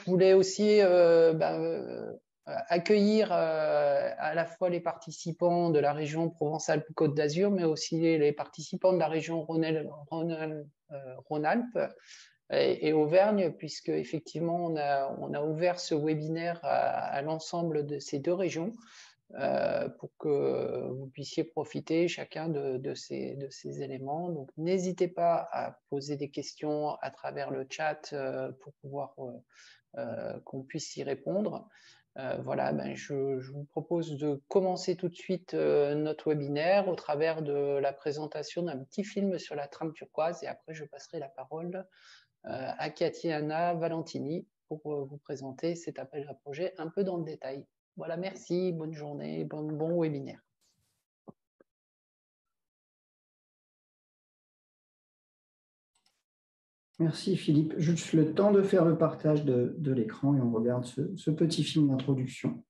je voulais aussi accueillir à la fois les participants de la région Provence-Alpes-Côte d'Azur, mais aussi les participants de la région Rhône-Alpes et Auvergne, puisque effectivement on a ouvert ce webinaire à l'ensemble de ces deux régions pour que vous puissiez profiter chacun de ces éléments. Donc n'hésitez pas à poser des questions à travers le chat pour pouvoir qu'on puisse y répondre. Voilà, je vous propose de commencer tout de suite notre webinaire au travers de la présentation d'un petit film sur la trame turquoise, et après je passerai la parole à Katiana Valentini pour vous présenter cet appel à projet un peu dans le détail. Voilà, merci, bonne journée, bon webinaire. Merci Philippe. Juste le temps de faire le partage de l'écran et on regarde ce petit film d'introduction.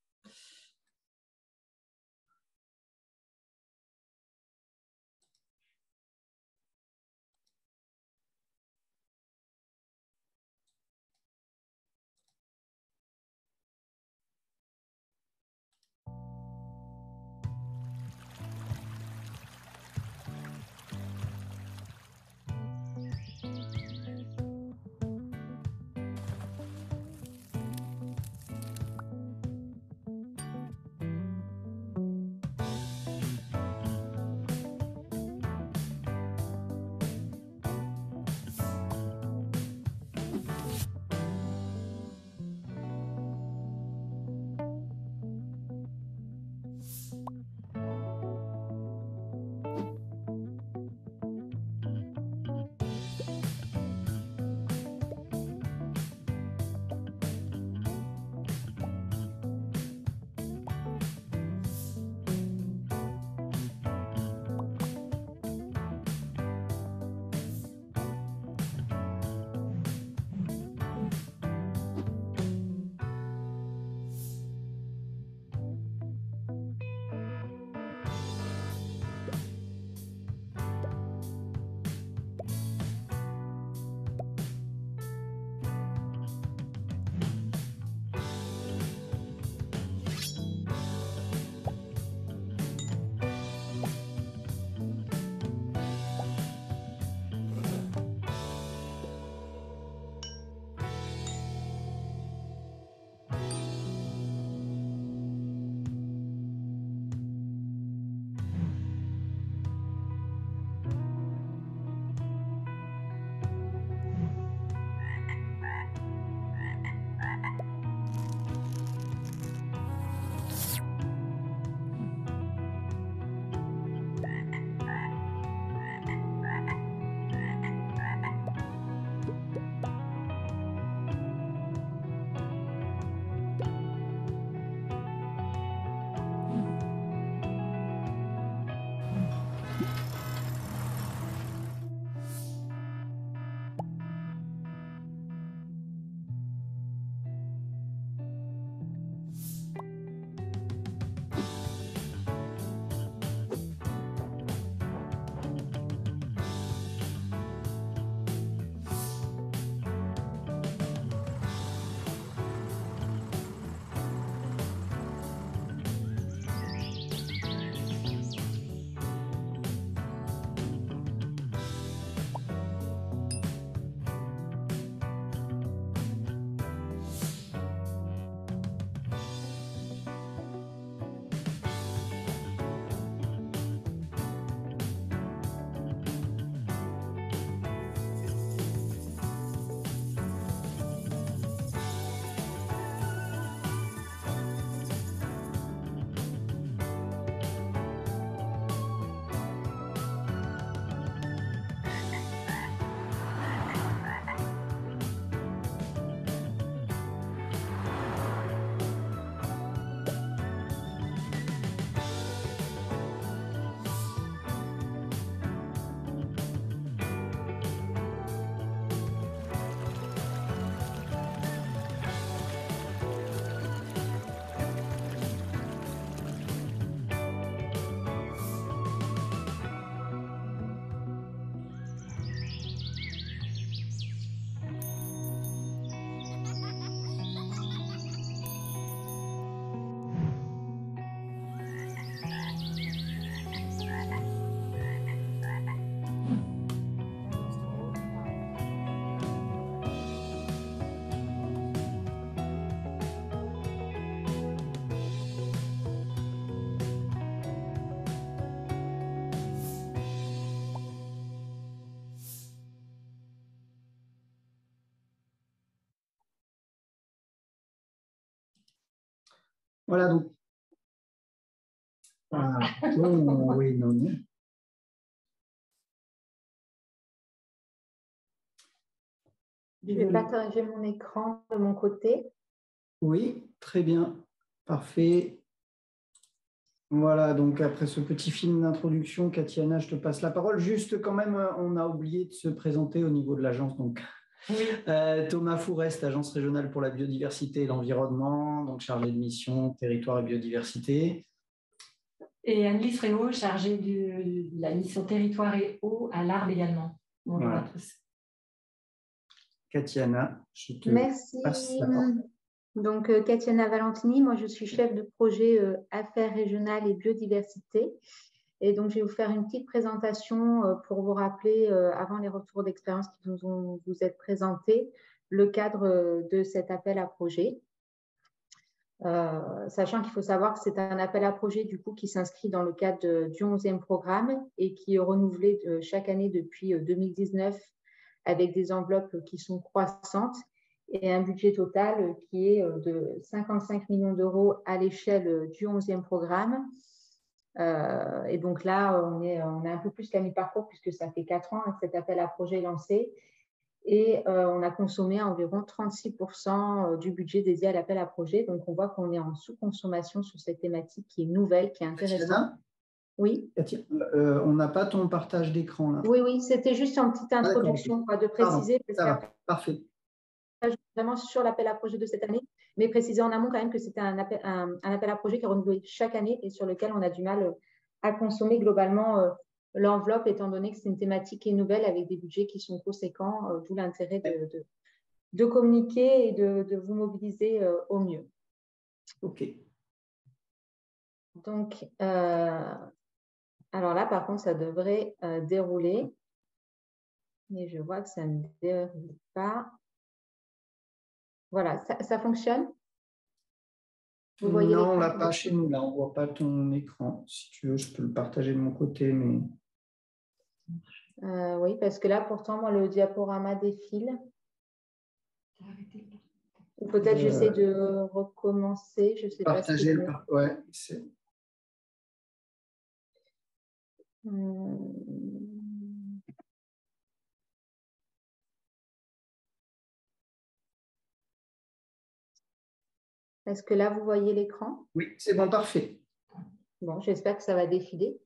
Voilà, donc. Non, oui, non, non. Je vais partager mon écran de mon côté. Oui, très bien. Parfait. Voilà, donc après ce petit film d'introduction, Katiana, je te passe la parole. Juste quand même, on a oublié de se présenter au niveau de l'agence. Donc, oui. Thomas Fourest, agence régionale pour la biodiversité et l'environnement, donc chargé de mission territoire et biodiversité. Et Anne-Lise Réau, chargée de la mission territoire et eau à l'Arbre également. Bonjour à tous. Katiana, je te passe la parole. Merci. Donc, Katiana Valentini, moi je suis chef de projet Affaires régionales et biodiversité. Et donc, je vais vous faire une petite présentation pour vous rappeler, avant les retours d'expérience qui vous êtes présentés, le cadre de cet appel à projet. Sachant qu'il faut savoir que c'est un appel à projet du coup qui s'inscrit dans le cadre du 11e programme et qui est renouvelé chaque année depuis 2019 avec des enveloppes qui sont croissantes et un budget total qui est de 55 millions d'euros à l'échelle du 11e programme. Et donc là, on est un peu plus qu'à mi-parcours puisque ça fait 4 ans que cet appel à projet est lancé. Et on a consommé environ 36% du budget dédié à l'appel à projet. Donc, on voit qu'on est en sous-consommation sur cette thématique qui est nouvelle, qui est intéressante. Katiana, oui. On n'a pas ton partage d'écran là. Oui, c'était juste une petite introduction de préciser. Pardon, parfait. Vraiment sur l'appel à projet de cette année, mais préciser en amont quand même que c'était un appel à projet qui est renouvelé chaque année et sur lequel on a du mal à consommer globalement l'enveloppe, étant donné que c'est une thématique qui est nouvelle avec des budgets qui sont conséquents, d'où l'intérêt de communiquer et de vous mobiliser au mieux. OK. Donc, alors là, par contre, ça devrait dérouler. Mais je vois que ça ne déroule pas. Voilà, ça fonctionne? Vous voyez non, on ne l'a pas chez nous, là, on ne voit pas ton écran. Si tu veux, je peux le partager de mon côté, mais… Oui, parce que là, pourtant, moi, le diaporama défile. Ou peut-être j'essaie de recommencer, je ne sais pas. Partager le… Ouais, c'est… Est-ce que là, vous voyez l'écran? Oui, c'est bon, parfait. Bon, j'espère que ça va défiler.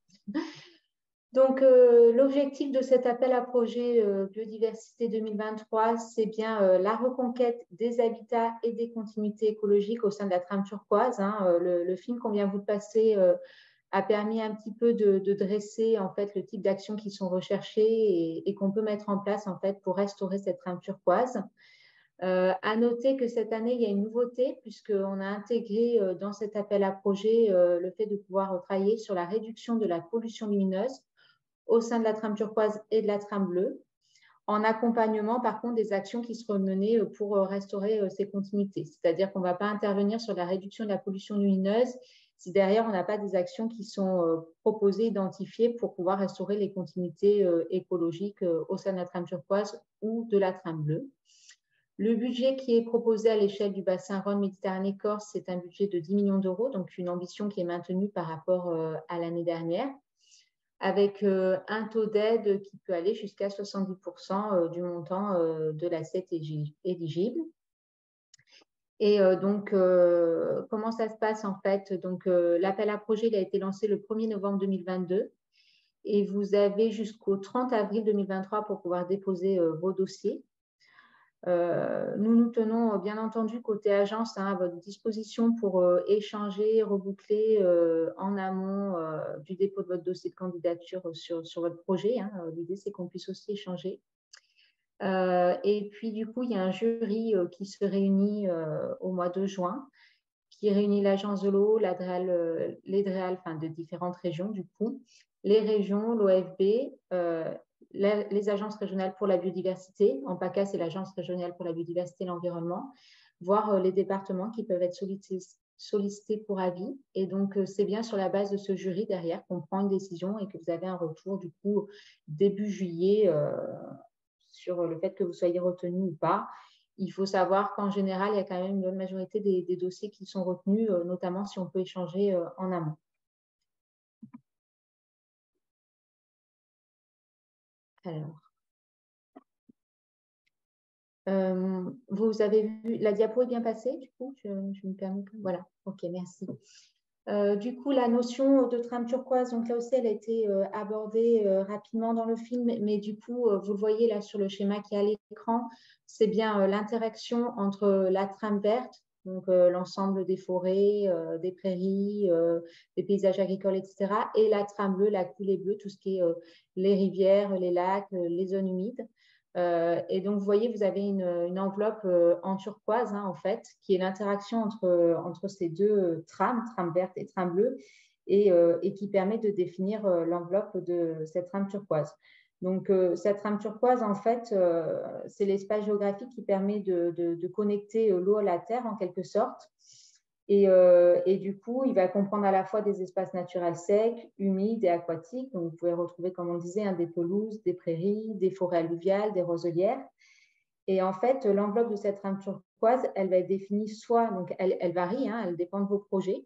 Donc, l'objectif de cet appel à projet Biodiversité 2023, c'est bien la reconquête des habitats et des continuités écologiques au sein de la trame turquoise. Le film qu'on vient vous de passer a permis un petit peu de dresser en fait, le type d'actions qui sont recherchées et qu'on peut mettre en place en fait, pour restaurer cette trame turquoise. À noter que cette année, il y a une nouveauté puisqu'on a intégré dans cet appel à projet le fait de pouvoir travailler sur la réduction de la pollution lumineuse au sein de la trame turquoise et de la trame bleue, en accompagnement par contre des actions qui seront menées pour restaurer ces continuités. C'est-à-dire qu'on ne va pas intervenir sur la réduction de la pollution lumineuse si derrière on n'a pas des actions qui sont proposées, identifiées pour pouvoir restaurer les continuités écologiques au sein de la trame turquoise ou de la trame bleue. Le budget qui est proposé à l'échelle du bassin Rhône-Méditerranée-Corse, c'est un budget de 10 millions d'euros, donc une ambition qui est maintenue par rapport à l'année dernière, avec un taux d'aide qui peut aller jusqu'à 70% du montant de l'assiette éligible. Et donc, comment ça se passe en fait? Donc, l'appel à projet il a été lancé le 1er novembre 2022 et vous avez jusqu'au 30 avril 2023 pour pouvoir déposer vos dossiers. Nous tenons bien entendu côté agence à votre disposition pour échanger, reboucler en amont du dépôt de votre dossier de candidature sur votre projet. L'idée, c'est qu'on puisse aussi échanger. Et puis, du coup, il y a un jury qui se réunit au mois de juin, qui réunit l'agence de l'eau, l'EDREAL, de différentes régions, du coup, les régions, l'OFB, les agences régionales pour la biodiversité, en PACA, c'est l'agence régionale pour la biodiversité et l'environnement, voire les départements qui peuvent être sollicités pour avis. Et donc, c'est bien sur la base de ce jury derrière qu'on prend une décision et que vous avez un retour, du coup, début juillet sur le fait que vous soyez retenu ou pas. il faut savoir qu'en général, il y a quand même une bonne majorité des dossiers qui sont retenus, notamment si on peut échanger en amont. Alors, vous avez vu, la diapo est bien passée, du coup, je me permets. Voilà, ok, merci. Du coup, la notion de trame turquoise, donc là aussi, elle a été abordée rapidement dans le film, mais du coup, vous le voyez là sur le schéma qui est à l'écran, c'est bien l'interaction entre la trame verte, donc l'ensemble des forêts, des prairies, des paysages agricoles, etc., et la trame bleue, la coulée bleue, tout ce qui est les rivières, les lacs, les zones humides. Et donc, vous voyez, vous avez une enveloppe en turquoise, hein, en fait, qui est l'interaction entre ces deux trames, trame verte et trame bleue, et qui permet de définir l'enveloppe de cette trame turquoise. Donc, cette trame turquoise, en fait, c'est l'espace géographique qui permet de connecter l'eau à la terre, en quelque sorte. Et du coup, il va comprendre à la fois des espaces naturels secs, humides et aquatiques. Donc, vous pouvez retrouver, comme on disait, des pelouses, des prairies, des forêts alluviales, des roselières. Et en fait, l'enveloppe de cette trame turquoise, elle va être définie soit, donc elle varie, hein, elle dépend de vos projets,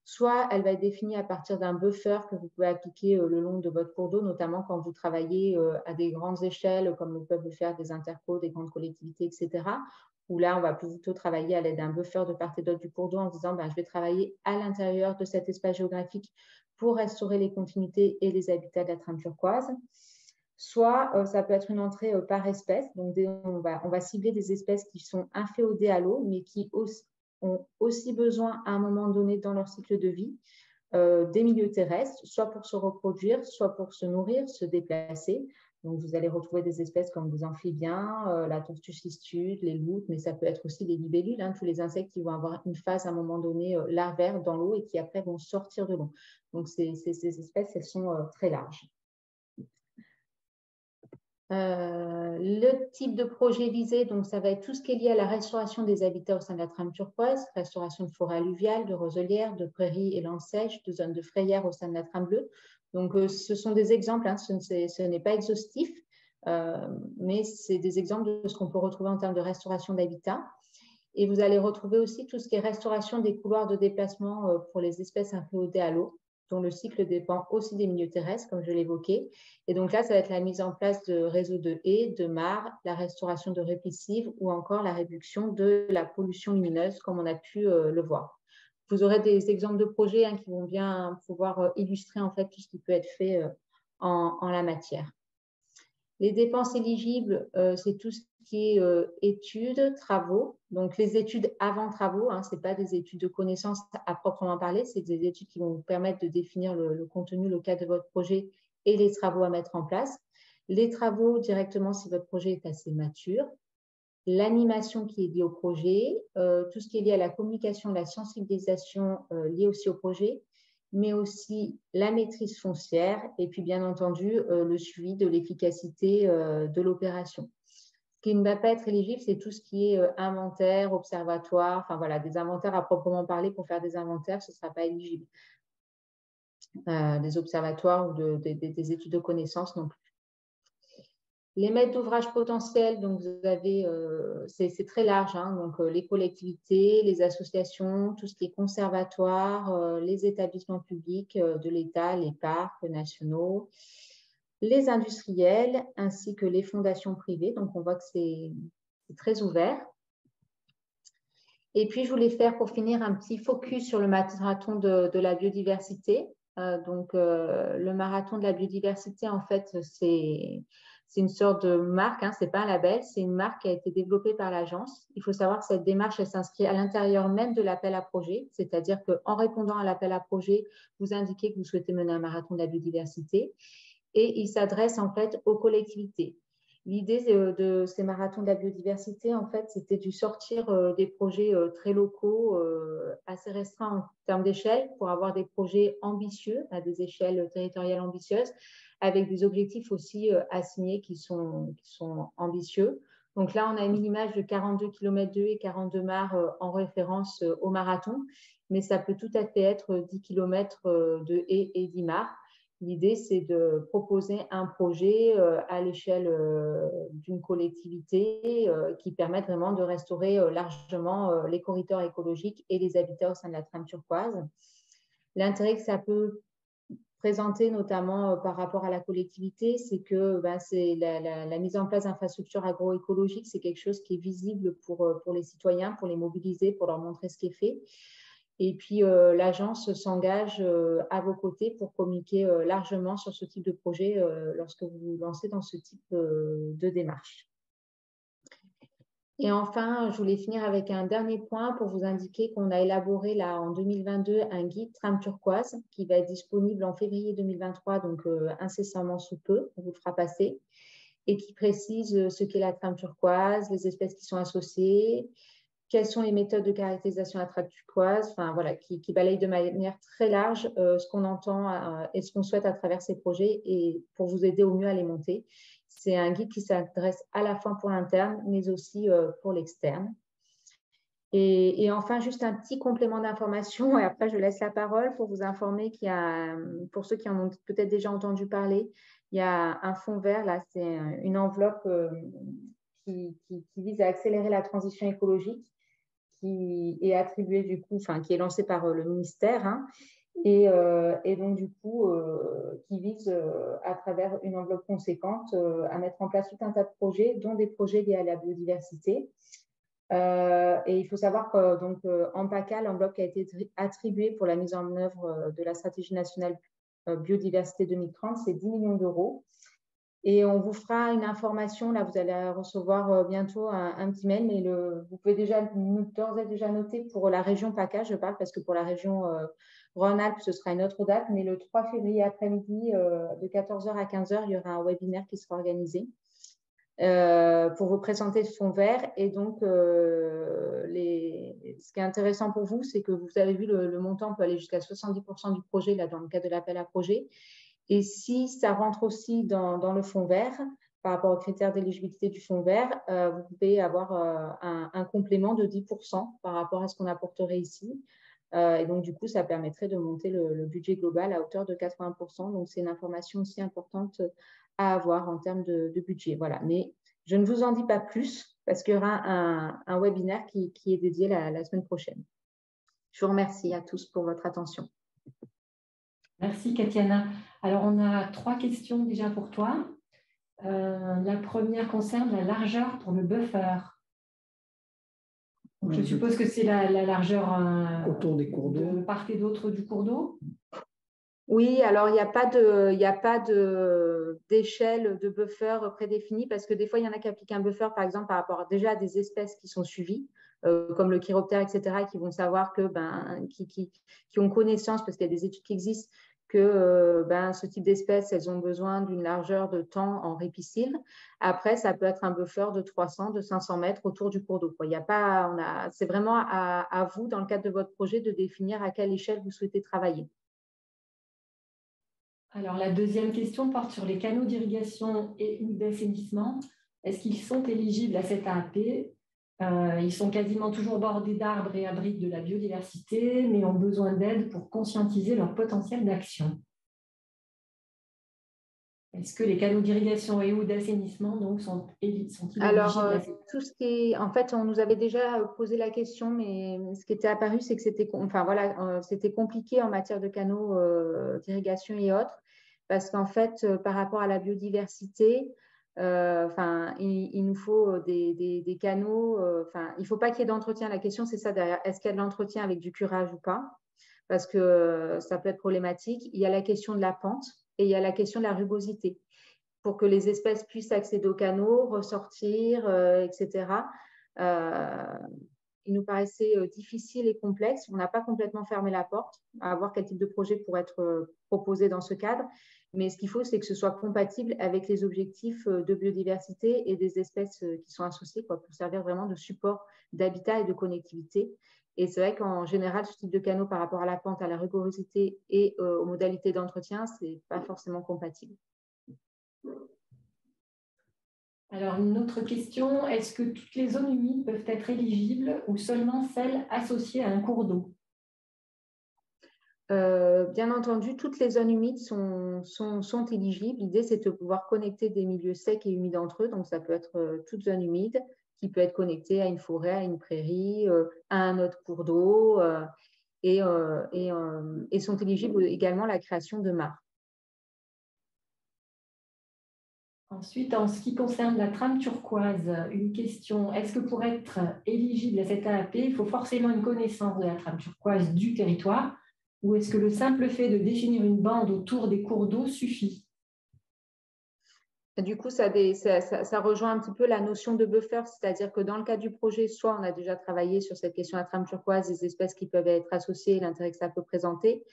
soit elle va être définie à partir d'un buffer que vous pouvez appliquer le long de votre cours d'eau, notamment quand vous travaillez à des grandes échelles, comme le peuvent le faire des intercos, des grandes collectivités, etc., où là, on va plutôt travailler à l'aide d'un buffer de part et d'autre du cours d'eau en se disant, je vais travailler à l'intérieur de cet espace géographique pour restaurer les continuités et les habitats de la trame turquoise. Soit ça peut être une entrée par espèce, donc on va cibler des espèces qui sont inféodées à l'eau, mais qui ont aussi besoin à un moment donné dans leur cycle de vie des milieux terrestres, soit pour se reproduire, soit pour se nourrir, se déplacer. Donc, vous allez retrouver des espèces comme des amphibiens, la tortue cistude, les loutres, mais ça peut être aussi les libellules, hein, tous les insectes qui vont avoir une phase à un moment donné larvaire dans l'eau et qui après vont sortir de l'eau. Donc, ces espèces, elles sont très larges. Le type de projet visé, donc ça va être tout ce qui est lié à la restauration des habitats au sein de la trame turquoise, restauration de forêts alluviales, de roselières, de prairies et landes sèches, de zones de frayères au sein de la trame bleue. Donc, ce sont des exemples, hein, ce n'est pas exhaustif, mais c'est des exemples de ce qu'on peut retrouver en termes de restauration d'habitat. Et vous allez retrouver aussi tout ce qui est restauration des couloirs de déplacement pour les espèces inféodées à l'eau, dont le cycle dépend aussi des milieux terrestres, comme je l'évoquais. Et donc là, ça va être la mise en place de réseaux de haies, de mares, la restauration de réplicives ou encore la réduction de la pollution lumineuse, comme on a pu le voir. Vous aurez des exemples de projets qui vont bien pouvoir illustrer en fait tout ce qui peut être fait en la matière. Les dépenses éligibles, c'est tout ce qui est études, travaux. Donc, les études avant travaux, hein, ce n'est pas des études de connaissances à proprement parler, c'est des études qui vont vous permettre de définir le contenu, le cadre de votre projet et les travaux à mettre en place. Les travaux directement si votre projet est assez mature. L'animation qui est liée au projet, tout ce qui est lié à la communication, la sensibilisation liée aussi au projet, mais aussi la maîtrise foncière et puis bien entendu le suivi de l'efficacité de l'opération. Ce qui ne va pas être éligible, c'est tout ce qui est inventaire, observatoire, enfin voilà, des inventaires à proprement parler. Pour faire des inventaires, ce ne sera pas éligible. Des observatoires ou des études de connaissances non plus. Les maîtres d'ouvrage potentiels, donc vous avez, c'est très large, hein, donc les collectivités, les associations, tout ce qui est conservatoire, les établissements publics de l'État, les parcs nationaux, les industriels, ainsi que les fondations privées. Donc on voit que c'est très ouvert. Et puis je voulais faire pour finir un petit focus sur le marathon de la biodiversité. Le marathon de la biodiversité, en fait, c'est une sorte de marque, hein, ce n'est pas un label, c'est une marque qui a été développée par l'agence. Il faut savoir que cette démarche, elle s'inscrit à l'intérieur même de l'appel à projet, c'est-à-dire qu'en répondant à l'appel à projet, vous indiquez que vous souhaitez mener un marathon de la biodiversité et il s'adresse en fait aux collectivités. L'idée de ces marathons de la biodiversité, en fait, c'était de sortir des projets très locaux, assez restreints en termes d'échelle, pour avoir des projets ambitieux, à des échelles territoriales ambitieuses, avec des objectifs aussi assignés qui sont ambitieux. Donc là, on a mis l'image de 42 km et 42 mares en référence au marathon, mais ça peut tout à fait être 10 km de haies et 10 mares. L'idée, c'est de proposer un projet à l'échelle d'une collectivité qui permette vraiment de restaurer largement les corridors écologiques et les habitats au sein de la trame turquoise. L'intérêt que ça peut présenter, notamment par rapport à la collectivité, c'est que c'est la mise en place d'infrastructures agroécologiques, c'est quelque chose qui est visible pour les citoyens, pour les mobiliser, pour leur montrer ce qui est fait. Et puis, l'agence s'engage à vos côtés pour communiquer largement sur ce type de projet lorsque vous vous lancez dans ce type de démarche. Et enfin, je voulais finir avec un dernier point pour vous indiquer qu'on a élaboré là, en 2022 un guide trame turquoise qui va être disponible en février 2023, donc incessamment sous peu, on vous le fera passer, et qui précise ce qu'est la trame turquoise, les espèces qui sont associées, quelles sont les méthodes de caractérisation de la trame turquoise, enfin, voilà, qui balaye de manière très large ce qu'on entend et ce qu'on souhaite à travers ces projets et pour vous aider au mieux à les monter. C'est un guide qui s'adresse à la fois pour l'interne, mais aussi pour l'externe. Et enfin, juste un petit complément d'information, et après je laisse la parole pour vous informer qu'il y a, pour ceux qui en ont peut-être déjà entendu parler, il y a un fonds vert, là, c'est une enveloppe qui vise à accélérer la transition écologique, qui est attribuée du coup, enfin qui est lancée par le ministère, hein, et donc du coup qui vise à travers une enveloppe conséquente à mettre en place tout un tas de projets, dont des projets liés à la biodiversité. Et il faut savoir que donc en PACA, l'enveloppe qui a été attribuée pour la mise en œuvre de la stratégie nationale biodiversité 2030, c'est 10 millions d'euros. Et on vous fera une information, là vous allez recevoir bientôt un petit mail, mais vous pouvez d'ores et déjà noter pour la région PACA, je parle parce que pour la région Rhône-Alpes, ce sera une autre date, mais le 3 février après-midi, de 14h à 15h, il y aura un webinaire qui sera organisé pour vous présenter ce fonds vert. Et donc, ce qui est intéressant pour vous, c'est que vous avez vu le montant peut aller jusqu'à 70% du projet là, dans le cadre de l'appel à projet. Et si ça rentre aussi dans le fonds vert, par rapport aux critères d'éligibilité du fonds vert, vous pouvez avoir un complément de 10% par rapport à ce qu'on apporterait ici. Et donc, du coup, ça permettrait de monter le budget global à hauteur de 80%. Donc, c'est une information aussi importante à avoir en termes de budget. Voilà. Mais je ne vous en dis pas plus parce qu'il y aura un webinaire qui est dédié la semaine prochaine. Je vous remercie à tous pour votre attention. Merci, Katiana. Alors, on a 3 questions déjà pour toi. La première concerne la largeur pour le buffer. Donc, je suppose que c'est la largeur autour des cours d'eau, de part et d'autre du cours d'eau. Oui, alors il n'y a pas d'échelle de buffer prédéfinie parce que des fois, il y en a qui appliquent un buffer, par exemple, par rapport déjà à des espèces qui sont suivies, comme le chiroptère, etc., qui vont savoir que, qui ont connaissance, parce qu'il y a des études qui existent, que ce type d'espèces, elles ont besoin d'une largeur de temps en répicile. Après, ça peut être un buffer de 300, de 500 mètres autour du cours d'eau. C'est vraiment à vous, dans le cadre de votre projet, de définir à quelle échelle vous souhaitez travailler. Alors, la deuxième question porte sur les canaux d'irrigation et d'assainissement. Est-ce qu'ils sont éligibles à cette AAP? Ils sont quasiment toujours bordés d'arbres et abritent de la biodiversité, mais ont besoin d'aide pour conscientiser leur potentiel d'action. Est-ce que les canaux d'irrigation et ou d'assainissement sont éligibles à cette... tout ce qui est, en fait, on nous avait déjà posé la question, mais ce qui était apparu, c'est que c'était compliqué en matière de canaux d'irrigation et autres, parce qu'en fait, par rapport à la biodiversité, il nous faut des canaux. Il ne faut pas qu'il y ait d'entretien. La question, c'est ça derrière. Est-ce qu'il y a de l'entretien avec du curage ou pas? Parce que ça peut être problématique. Il y a la question de la pente et il y a la question de la rugosité pour que les espèces puissent accéder aux canaux, ressortir, etc. Il nous paraissait difficile et complexe. On n'a pas complètement fermé la porte à voir quel type de projet pourrait être proposé dans ce cadre. Mais ce qu'il faut, c'est que ce soit compatible avec les objectifs de biodiversité et des espèces qui sont associées, pour servir vraiment de support d'habitat et de connectivité. Et c'est vrai qu'en général, ce type de canaux par rapport à la pente, à la rugosité et aux modalités d'entretien, ce n'est pas forcément compatible. Alors, une autre question, est-ce que toutes les zones humides peuvent être éligibles ou seulement celles associées à un cours d'eau? Bien entendu, toutes les zones humides sont éligibles. L'idée, c'est de pouvoir connecter des milieux secs et humides entre eux. Donc, ça peut être toute zone humide qui peut être connectée à une forêt, à une prairie, à un autre cours d'eau et sont éligibles également à la création de mares. Ensuite, en ce qui concerne la trame turquoise, une question. Est-ce que pour être éligible à cette AAP, il faut forcément une connaissance de la trame turquoise du territoire ou est-ce que le simple fait de définir une bande autour des cours d'eau suffit? Du coup, ça rejoint un petit peu la notion de buffer, c'est-à-dire que dans le cas du projet, soit on a déjà travaillé sur cette question de la trame turquoise, des espèces qui peuvent être associées, l'intérêt que ça peut présenter,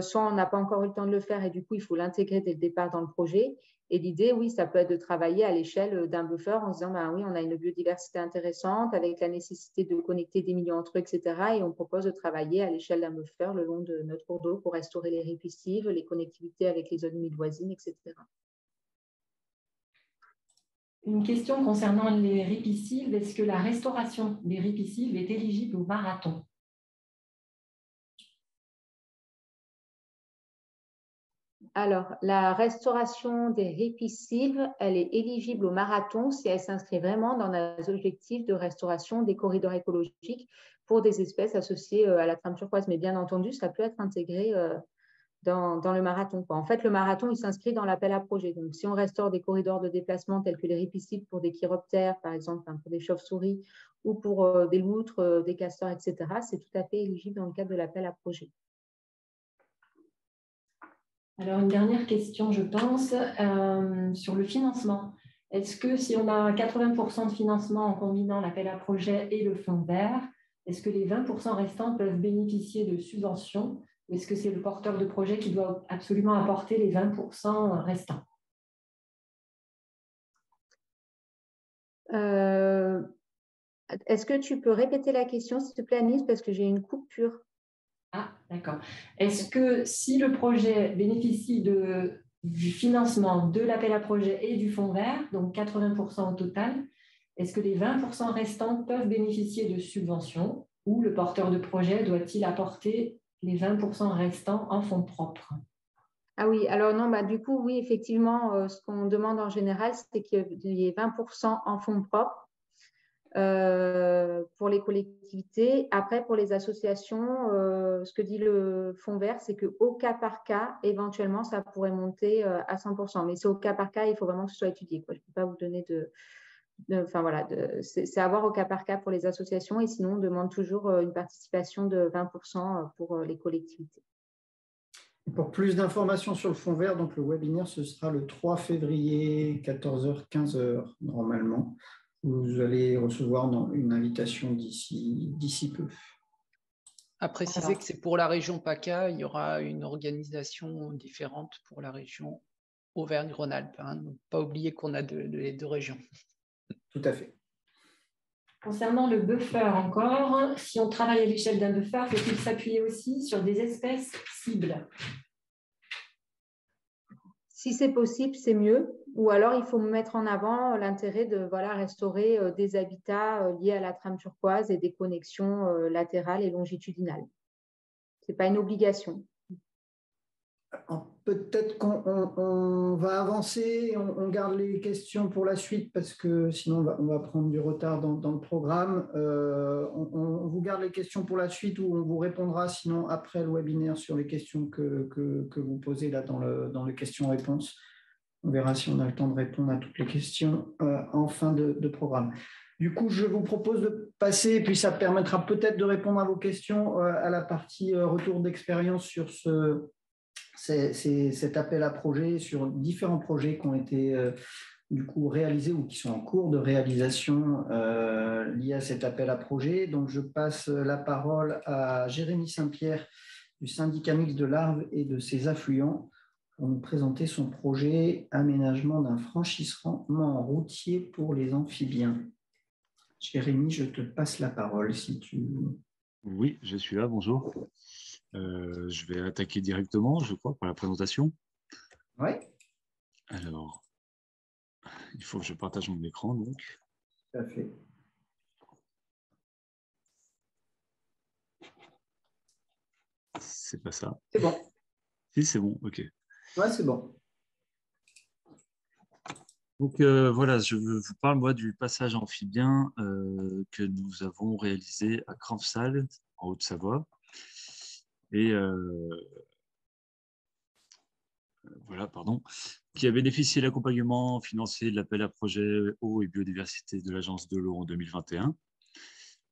soit on n'a pas encore eu le temps de le faire et du coup, il faut l'intégrer dès le départ dans le projet. Et l'idée, oui, ça peut être de travailler à l'échelle d'un buffer en se disant, ben oui, on a une biodiversité intéressante avec la nécessité de connecter des milieux entre eux, etc. Et on propose de travailler à l'échelle d'un buffer le long de notre cours d'eau pour restaurer les rives piscives, les connectivités avec les zones humides voisines, etc. Une question concernant les ripisylves. Est-ce que la restauration des ripisylves est éligible au marathon? Alors, la restauration des ripisylves, elle est éligible au marathon si elle s'inscrit vraiment dans les objectifs de restauration des corridors écologiques pour des espèces associées à la trame turquoise. Mais bien entendu, ça peut être intégré dans le marathon. En fait, le marathon, il s'inscrit dans l'appel à projet. Donc, si on restaure des corridors de déplacement tels que les ripisylves pour des chiroptères, par exemple, pour des chauves-souris, ou pour des loutres, des castors, etc., c'est tout à fait éligible dans le cadre de l'appel à projet. Alors, une dernière question, je pense, sur le financement. Est-ce que si on a 80% de financement en combinant l'appel à projet et le fonds vert, est-ce que les 20% restants peuvent bénéficier de subventions ou est-ce que c'est le porteur de projet qui doit absolument apporter les 20% restants? Est-ce que tu peux répéter la question, s'il te plaît, Anis, parce que j'ai une coupure. Ah, d'accord. Est-ce que si le projet bénéficie du financement de l'appel à projet et du fonds vert, donc 80% au total, est-ce que les 20% restants peuvent bénéficier de subventions ou le porteur de projet doit-il apporter les 20% restants en fonds propres? Ah oui, alors non, du coup, oui, effectivement, ce qu'on demande en général, c'est qu'il y ait 20% en fonds propres pour les collectivités. Après, pour les associations, ce que dit le fonds vert, c'est qu'au cas par cas, éventuellement, ça pourrait monter à 100%. Mais c'est au cas par cas, il faut vraiment que ce soit étudié. Je ne peux pas vous donner c'est à voir au cas par cas pour les associations. Et sinon, on demande toujours une participation de 20% pour les collectivités. Pour plus d'informations sur le fonds vert, donc le webinaire, ce sera le 3 février, 14h-15h, normalement. Vous allez recevoir une invitation d'ici peu. À préciser que c'est pour la région PACA, il y aura une organisation différente pour la région Auvergne-Rhône-Alpes. Donc, pas oublier qu'on a les deux régions. Tout à fait. Concernant le buffer encore, si on travaille à l'échelle d'un buffer, faut-il s'appuyer aussi sur des espèces cibles? Si c'est possible, c'est mieux. Ou alors, il faut mettre en avant l'intérêt de restaurer des habitats liés à la trame turquoise et des connexions latérales et longitudinales. Ce n'est pas une obligation. Peut-être qu'on va avancer, on garde les questions pour la suite parce que sinon on va prendre du retard dans le programme. On vous garde les questions pour la suite ou on vous répondra sinon après le webinaire sur les questions que vous posez là dans le questions-réponses. On verra si on a le temps de répondre à toutes les questions en fin de programme. Du coup, je vous propose de passer, et puis ça permettra peut-être de répondre à vos questions à la partie retour d'expérience sur cet appel à projet sur différents projets qui ont été du coup réalisés ou qui sont en cours de réalisation liés à cet appel à projet. Donc, je passe la parole à Jérémy Saint-Pierre du syndicat mixte de l'Arve et de ses affluents pour nous présenter son projet aménagement d'un franchissement routier pour les amphibiens. Jérémy, je te passe la parole si tu... Oui, je suis là, bonjour. Je vais attaquer directement, je crois, par la présentation. Oui. Alors, il faut que je partage mon écran, donc. Tout à fait. c'est pas ça. C'est bon. Si, c'est bon, ok. Ouais, c'est bon. Donc voilà, je vous parle moi du passage amphibien que nous avons réalisé à Cranfsal, en Haute-Savoie. Et voilà, pardon, qui a bénéficié de l'accompagnement financier de l'appel à projet eau et biodiversité de l'Agence de l'eau en 2021.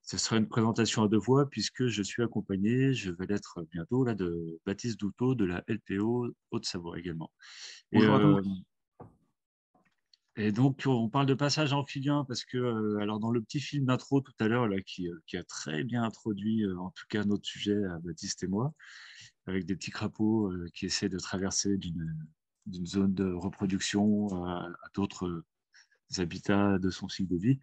Ce sera une présentation à deux voix puisque je suis accompagné, je vais l'être bientôt, là, de Baptiste Douteau de la LPO Haute-Savoie également. Bonjour à tous. Et donc, on parle de passage amphibien parce que, alors dans le petit film d'intro tout à l'heure, là, qui a très bien introduit, en tout cas, notre sujet à Baptiste et moi, avec des petits crapauds qui essaient de traverser d'une zone de reproduction à d'autres habitats de son cycle de vie.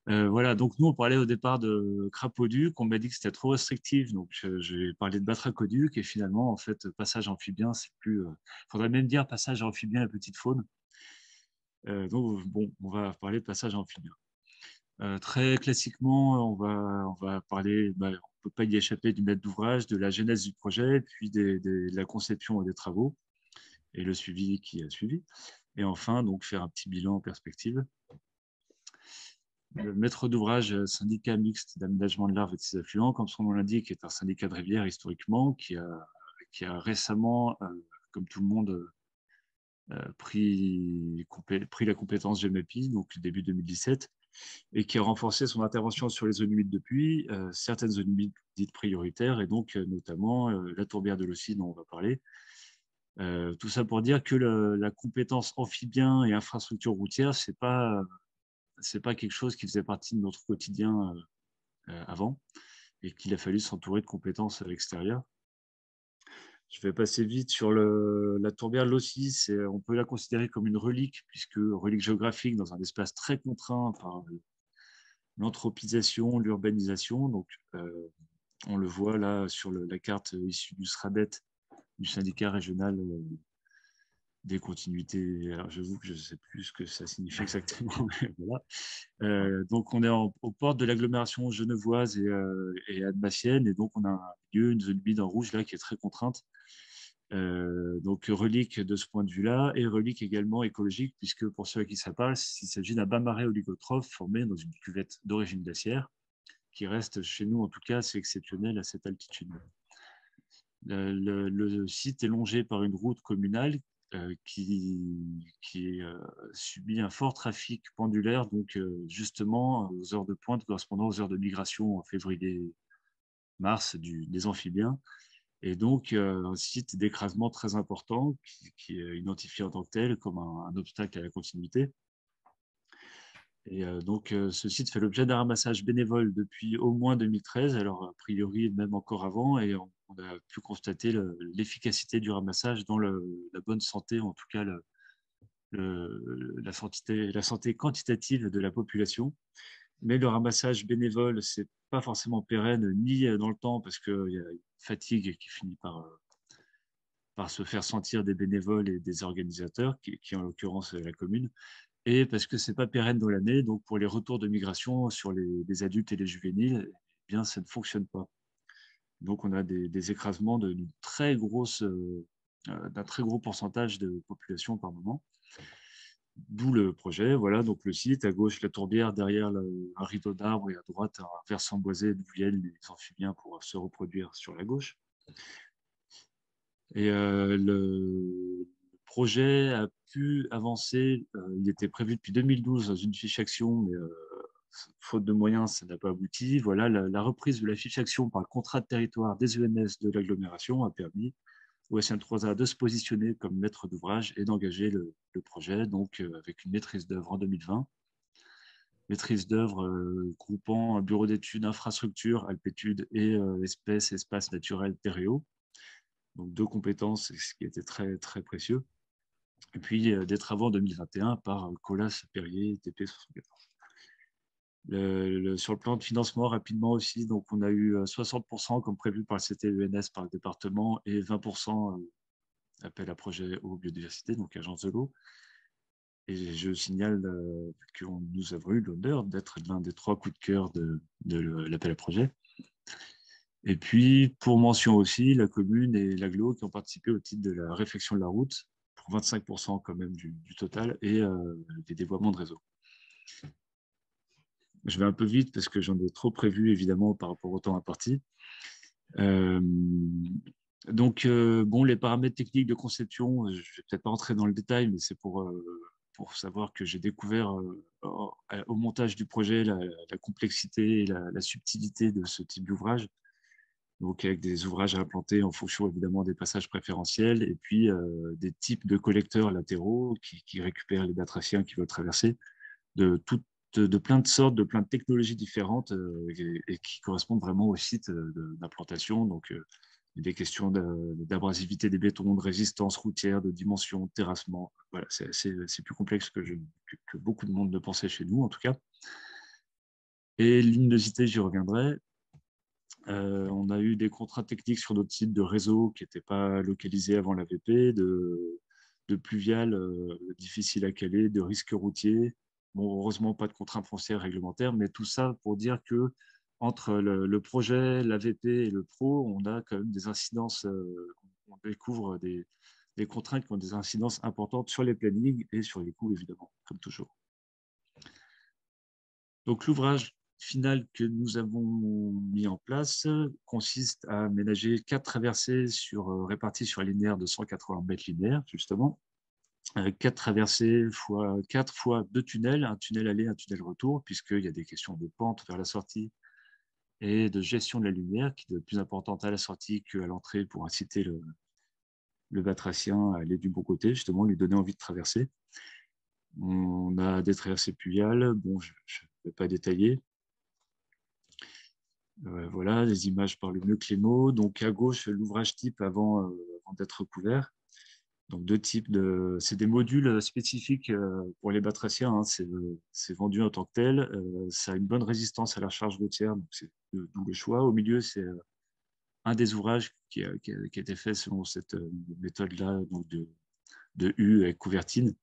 Voilà, donc nous, on parlait au départ de crapauduc, on m'a dit que c'était trop restrictif, donc j'ai parlé de batracoduc, et finalement, en fait, passage amphibien, c'est plus... faudrait même dire passage amphibien à petite faune. Donc, bon, on va parler de passage amphibien. Très classiquement, on va parler, on ne peut pas y échapper du maître d'ouvrage, de la genèse du projet, puis de la conception et des travaux, et le suivi qui a suivi. Et enfin, donc, faire un petit bilan en perspective. Le maître d'ouvrage, syndicat mixte d'aménagement de l'Arve et de ses affluents, comme son nom l'indique, est un syndicat de rivière historiquement qui a récemment, comme tout le monde, pris la compétence GEMAPI, donc début 2017, et qui a renforcé son intervention sur les zones humides depuis, certaines zones humides dites prioritaires, et donc notamment la tourbière de l'Aussy dont on va parler. Tout ça pour dire que la compétence amphibien et infrastructure routière, c'est pas quelque chose qui faisait partie de notre quotidien avant, et qu'il a fallu s'entourer de compétences extérieures. Je vais passer vite sur la tourbière de l'Aussy. On peut la considérer comme une relique, puisque relique géographique dans un espace très contraint par l'anthropisation, l'urbanisation. Donc, on le voit là sur la carte issue du SRADET, du syndicat régional des continuités. Alors, j'avoue que je ne sais plus ce que ça signifie exactement. Mais voilà. Donc, on est aux portes de l'agglomération genevoise et annemassienne. Et donc, on a un lieu, une zone humide en rouge là qui est très contrainte. Donc relique de ce point de vue-là, et relique également écologique, puisque pour ceux à qui ça parle, il s'agit d'un bas-marais oligotrophe formé dans une cuvette d'origine glaciaire, qui reste chez nous, en tout cas, c'est exceptionnel à cette altitude. Le site est longé par une route communale qui subit un fort trafic pendulaire, donc justement aux heures de pointe correspondant aux heures de migration en février-mars des amphibiens. Et donc, un site d'écrasement très important qui est identifié en tant que tel comme un obstacle à la continuité. Et donc, ce site fait l'objet d'un ramassage bénévole depuis au moins 2013, alors a priori même encore avant, et on a pu constater l'efficacité du ramassage dans la bonne santé, en tout cas la santé quantitative de la population. Mais le ramassage bénévole, ce n'est pas forcément pérenne, ni dans le temps, parce qu'il y a une fatigue qui finit par se faire sentir des bénévoles et des organisateurs, qui en l'occurrence la commune, et parce que ce n'est pas pérenne dans l'année. Donc pour les retours de migration sur les adultes et les juvéniles, eh bien, ça ne fonctionne pas. Donc on a des écrasements d'un très gros pourcentage de population par moment. D'où le projet. Voilà, donc le site, à gauche la tourbière, derrière un rideau d'arbres, et à droite un versant boisé d'où viennent les amphibiens pour se reproduire sur la gauche. Et le projet a pu avancer. Il était prévu depuis 2012 dans une fiche action, mais faute de moyens, ça n'a pas abouti. Voilà, la reprise de la fiche action par le contrat de territoire des ENS de l'agglomération a permis au SM3A de se positionner comme maître d'ouvrage et d'engager le projet, donc avec une maîtrise d'œuvre en 2020. Maîtrise d'œuvre groupant un bureau d'études, infrastructure, alpétudes et espèces, espaces naturels terréaux. Donc deux compétences, ce qui était très, très précieux. Et puis des travaux en 2021 par Colas Perrier, TP74. Sur le plan de financement, rapidement aussi, donc on a eu 60% comme prévu par le CTENS par le département et 20% appel à projet eau biodiversité, donc agence de l'eau. Et je signale que nous avons eu l'honneur d'être l'un des 3 coups de cœur de l'appel à projet. Et puis, pour mention aussi, la commune et l'agglo qui ont participé au titre de la réfection de la route, pour 25% quand même du total, et des dévoiements de réseau. Je vais un peu vite parce que j'en ai trop prévu, évidemment, par rapport au temps imparti. Donc, bon, les paramètres techniques de conception, je ne vais peut-être pas rentrer dans le détail, mais c'est pour savoir que j'ai découvert au montage du projet la complexité et la subtilité de ce type d'ouvrage. Donc, avec des ouvrages à implanter en fonction évidemment des passages préférentiels et puis des types de collecteurs latéraux qui récupèrent les batraciens qui veulent traverser de plein de sortes, de plein de technologies différentes et qui correspondent vraiment au site d'implantation. Donc, il y a des questions d'abrasivité des bétons, de résistance routière, de dimension, de terrassement. Voilà, c'est plus complexe que beaucoup de monde ne pensait chez nous, en tout cas. Et luminosité, j'y reviendrai. On a eu des contraintes techniques sur d'autres sites de réseau qui n'étaient pas localisés avant l'AVP, de pluviales difficiles à caler, de risques routiers. Bon, heureusement, pas de contraintes foncières réglementaires, mais tout ça pour dire que entre le projet, l'AVP et le pro, on a quand même des incidences, on découvre des contraintes qui ont des incidences importantes sur les plannings et sur les coûts, évidemment, comme toujours. Donc, l'ouvrage final que nous avons mis en place consiste à aménager 4 traversées réparties sur un linéaire de 180 mètres linéaires, justement. 4 traversées fois 4 fois 2 tunnels, un tunnel aller, un tunnel retour, puisqu'il y a des questions de pente vers la sortie et de gestion de la lumière qui est de plus importante à la sortie qu'à l'entrée pour inciter le batracien à aller du bon côté, justement, lui donner envie de traverser. On a des traversées pluviales, bon, je ne vais pas détailler. Voilà, les images par le mieux que les mots. Donc, à gauche, l'ouvrage type avant d'être couvert. Donc, c'est des modules spécifiques pour les batraciens. Hein. C'est vendu en tant que tel. Ça a une bonne résistance à la charge routière. Donc, c'est le choix. Au milieu, c'est un des ouvrages qui a été fait selon cette méthode-là, donc de U avec couvertine.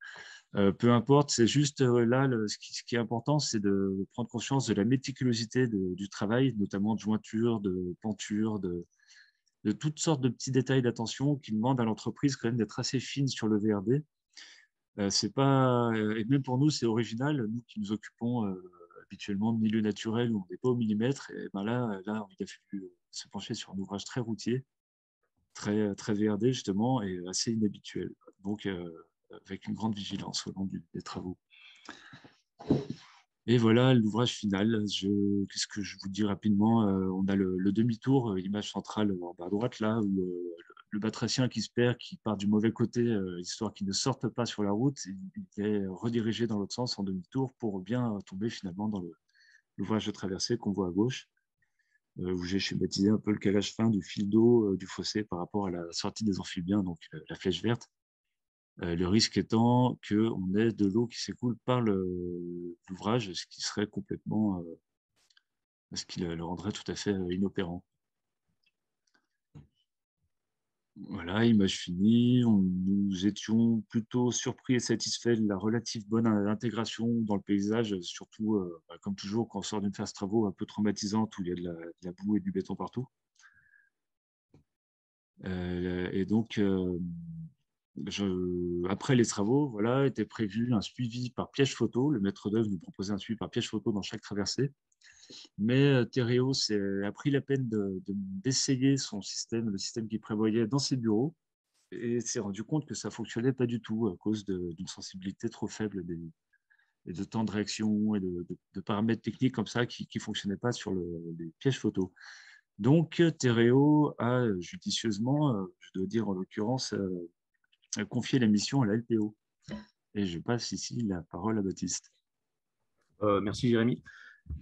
Peu importe, c'est juste là, ce qui est important, c'est de prendre conscience de la méticulosité du travail, notamment de jointure, de penture, de toutes sortes de petits détails d'attention qui demandent à l'entreprise quand même d'être assez fine sur le VRD. C'est pas, et même pour nous, c'est original, nous qui nous occupons habituellement de milieux naturels où on n'est pas au millimètre. Et ben là, il a fallu se pencher sur un ouvrage très routier, très VRD justement, et assez inhabituel. Donc, avec une grande vigilance au long des travaux. Et voilà l'ouvrage final. Qu'est-ce que je vous dis rapidement? On a le demi-tour, image centrale en bas à droite, là, où le batracien qui se perd, qui part du mauvais côté, histoire qu'il ne sorte pas sur la route, il est redirigé dans l'autre sens en demi-tour pour bien tomber finalement dans l'ouvrage de traversée qu'on voit à gauche, où j'ai schématisé un peu le calage fin du fil d'eau du fossé par rapport à la sortie des amphibiens, donc la flèche verte. Le risque étant qu'on ait de l'eau qui s'écoule par l'ouvrage, ce qui serait complètement, ce qui le rendrait tout à fait inopérant. Voilà, image finie. Nous étions plutôt surpris et satisfaits de la relative bonne intégration dans le paysage, surtout, comme toujours, quand on sort d'une phase travaux un peu traumatisante où il y a de la boue et du béton partout. Et donc, après les travaux, voilà, était prévu un suivi par piège photo. Le maître d'œuvre nous proposait un suivi par piège photo dans chaque traversée. Mais Tereos a pris la peine d'essayer son système, le système qu'il prévoyait dans ses bureaux, et s'est rendu compte que ça ne fonctionnait pas du tout à cause d'une sensibilité trop faible et de temps de réaction et de paramètres techniques comme ça qui ne fonctionnaient pas sur les pièges photo. Donc, Tereo a judicieusement, je dois dire en l'occurrence, confié la mission à la LPO. Et je passe ici la parole à Baptiste. Merci Jérémy.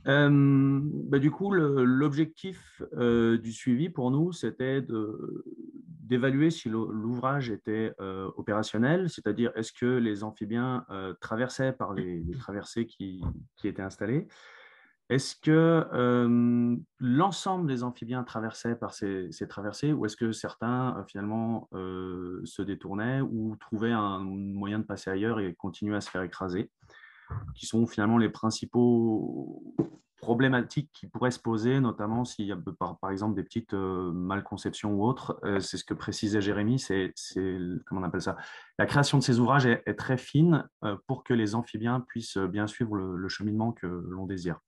Du coup, l'objectif du suivi pour nous, c'était d'évaluer si l'ouvrage était opérationnel, c'est-à-dire est-ce que les amphibiens traversaient par les traversées qui étaient installées. Est-ce que l'ensemble des amphibiens traversaient par ces traversées ou est-ce que certains finalement se détournaient ou trouvaient un moyen de passer ailleurs et continuer à se faire écraser, qui sont finalement les principaux problématiques qui pourraient se poser, notamment s'il y a par exemple des petites malconceptions ou autres. C'est ce que précisait Jérémy, comment on appelle ça? La création de ces ouvrages est très fine pour que les amphibiens puissent bien suivre le cheminement que l'on désire.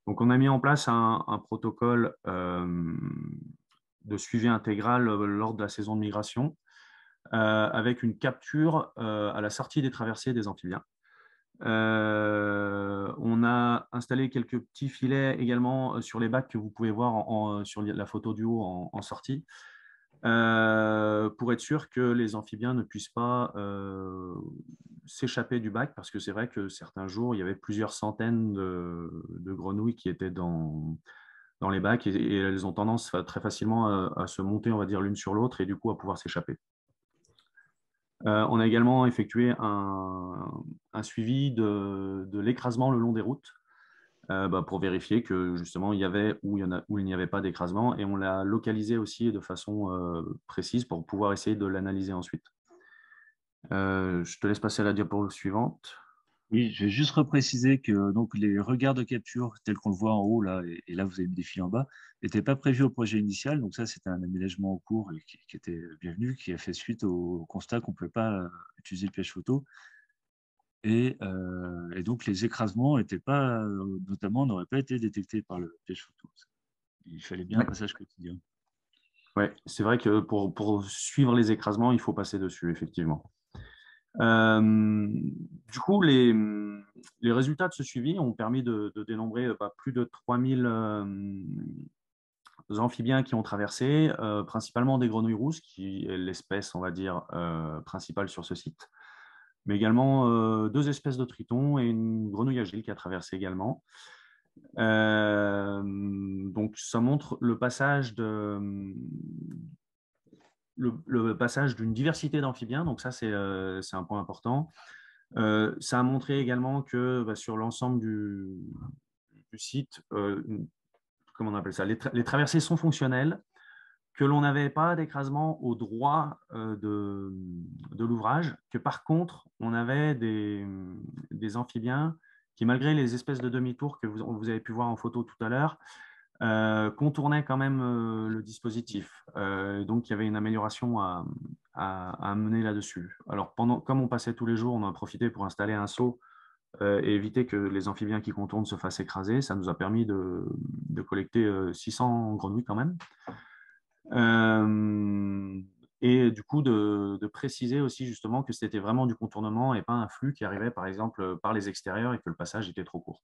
Donc, on a mis en place un protocole de suivi intégral lors de la saison de migration avec une capture à la sortie des traversées des amphibiens. On a installé quelques petits filets également sur les bacs que vous pouvez voir sur la photo du haut en sortie pour être sûr que les amphibiens ne puissent pas s'échapper du bac, parce que c'est vrai que certains jours, il y avait plusieurs centaines de grenouilles qui étaient dans les bacs et elles ont tendance très facilement à se monter, on va dire, l'une sur l'autre et du coup à pouvoir s'échapper. On a également effectué un suivi de l'écrasement le long des routes pour vérifier que justement il y avait ou il n'y avait pas d'écrasement, et on l'a localisé aussi de façon précise pour pouvoir essayer de l'analyser ensuite. Je te laisse passer à la diapo suivante. Oui, je vais juste repréciser que donc, les regards de capture, tels qu'on le voit en haut, là, et là, vous avez mis des fils en bas, n'étaient pas prévus au projet initial. Donc ça, c'était un aménagement en cours et qui était bienvenu, qui a fait suite au constat qu'on ne pouvait pas utiliser le piège photo. Et donc, les écrasements notamment, n'auraient pas été détectés par le piège photo. Il fallait bien un passage quotidien. Oui, c'est vrai que pour suivre les écrasements, il faut passer dessus, effectivement. Du coup, les résultats de ce suivi ont permis de dénombrer plus de 3000 amphibiens qui ont traversé, principalement des grenouilles rousses, qui est l'espèce, on va dire, principale sur ce site, mais également 2 espèces de tritons et une grenouille agile qui a traversé également. Donc, ça montre le passage d'une diversité d'amphibiens, donc ça c'est un point important. Ça a montré également que sur l'ensemble du site, comment on appelle ça, les traversées sont fonctionnelles, que l'on n'avait pas d'écrasement au droit de l'ouvrage, que par contre on avait des amphibiens qui, malgré les espèces de demi-tours que vous avez pu voir en photo tout à l'heure, contournaient quand même le dispositif. Donc, il y avait une amélioration à mener là-dessus. Alors, comme on passait tous les jours, on en a profité pour installer un seau et éviter que les amphibiens qui contournent se fassent écraser. Ça nous a permis de collecter 600 grenouilles quand même. Et du coup, de préciser aussi justement que c'était vraiment du contournement et pas un flux qui arrivait par exemple par les extérieurs et que le passage était trop court.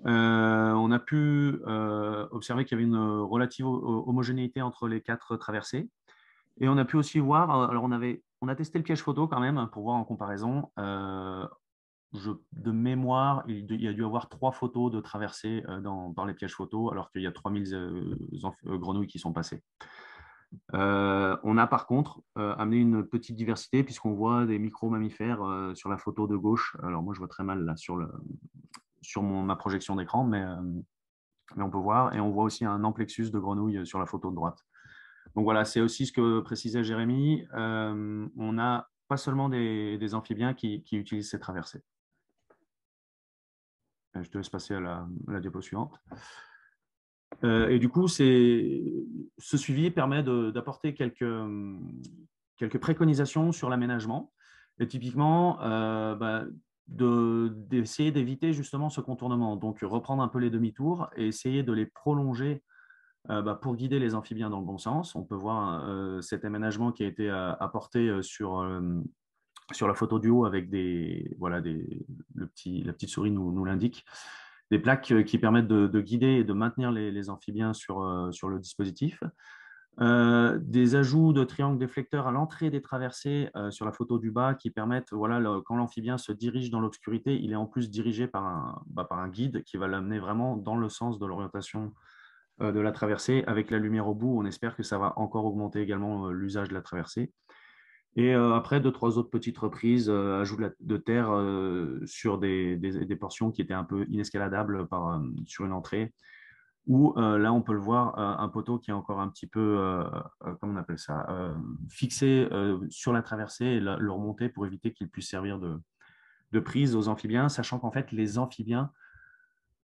On a pu observer qu'il y avait une relative homogénéité entre les 4 traversées. Et on a pu aussi voir, alors on a testé le piège photo quand même pour voir en comparaison. De mémoire, il y a dû avoir 3 photos de traversée dans les pièges photos, alors qu'il y a 3000 grenouilles qui sont passées. On a par contre amené une petite diversité puisqu'on voit des micro-mammifères sur la photo de gauche. Alors moi, je vois très mal là sur ma projection d'écran, mais on peut voir. Et on voit aussi un amplexus de grenouilles sur la photo de droite. Donc voilà, c'est aussi ce que précisait Jérémy. On n'a pas seulement des amphibiens qui utilisent ces traversées. Je te laisse passer à la diapo suivante. Et du coup, ce suivi permet d'apporter quelques préconisations sur l'aménagement. Et typiquement, d'essayer d'éviter justement ce contournement. Donc, reprendre un peu les demi-tours et essayer de les prolonger pour guider les amphibiens dans le bon sens. On peut voir cet aménagement qui a été apporté sur la photo du haut avec la petite souris nous l'indique. Des plaques qui permettent de guider et de maintenir les amphibiens sur le dispositif. Des ajouts de triangles déflecteurs à l'entrée des traversées sur la photo du bas qui permettent, quand l'amphibien se dirige dans l'obscurité, il est en plus dirigé par un guide qui va l'amener vraiment dans le sens de l'orientation de la traversée. Avec la lumière au bout, on espère que ça va encore augmenter également l'usage de la traversée. Et après, 2-3 autres petites reprises, ajout de terre sur des portions qui étaient un peu inescaladables sur une entrée, où là, on peut le voir, un poteau qui est encore un petit peu, comment on appelle ça, fixé sur la traversée et le remonter pour éviter qu'il puisse servir de prise aux amphibiens, sachant qu'en fait, les amphibiens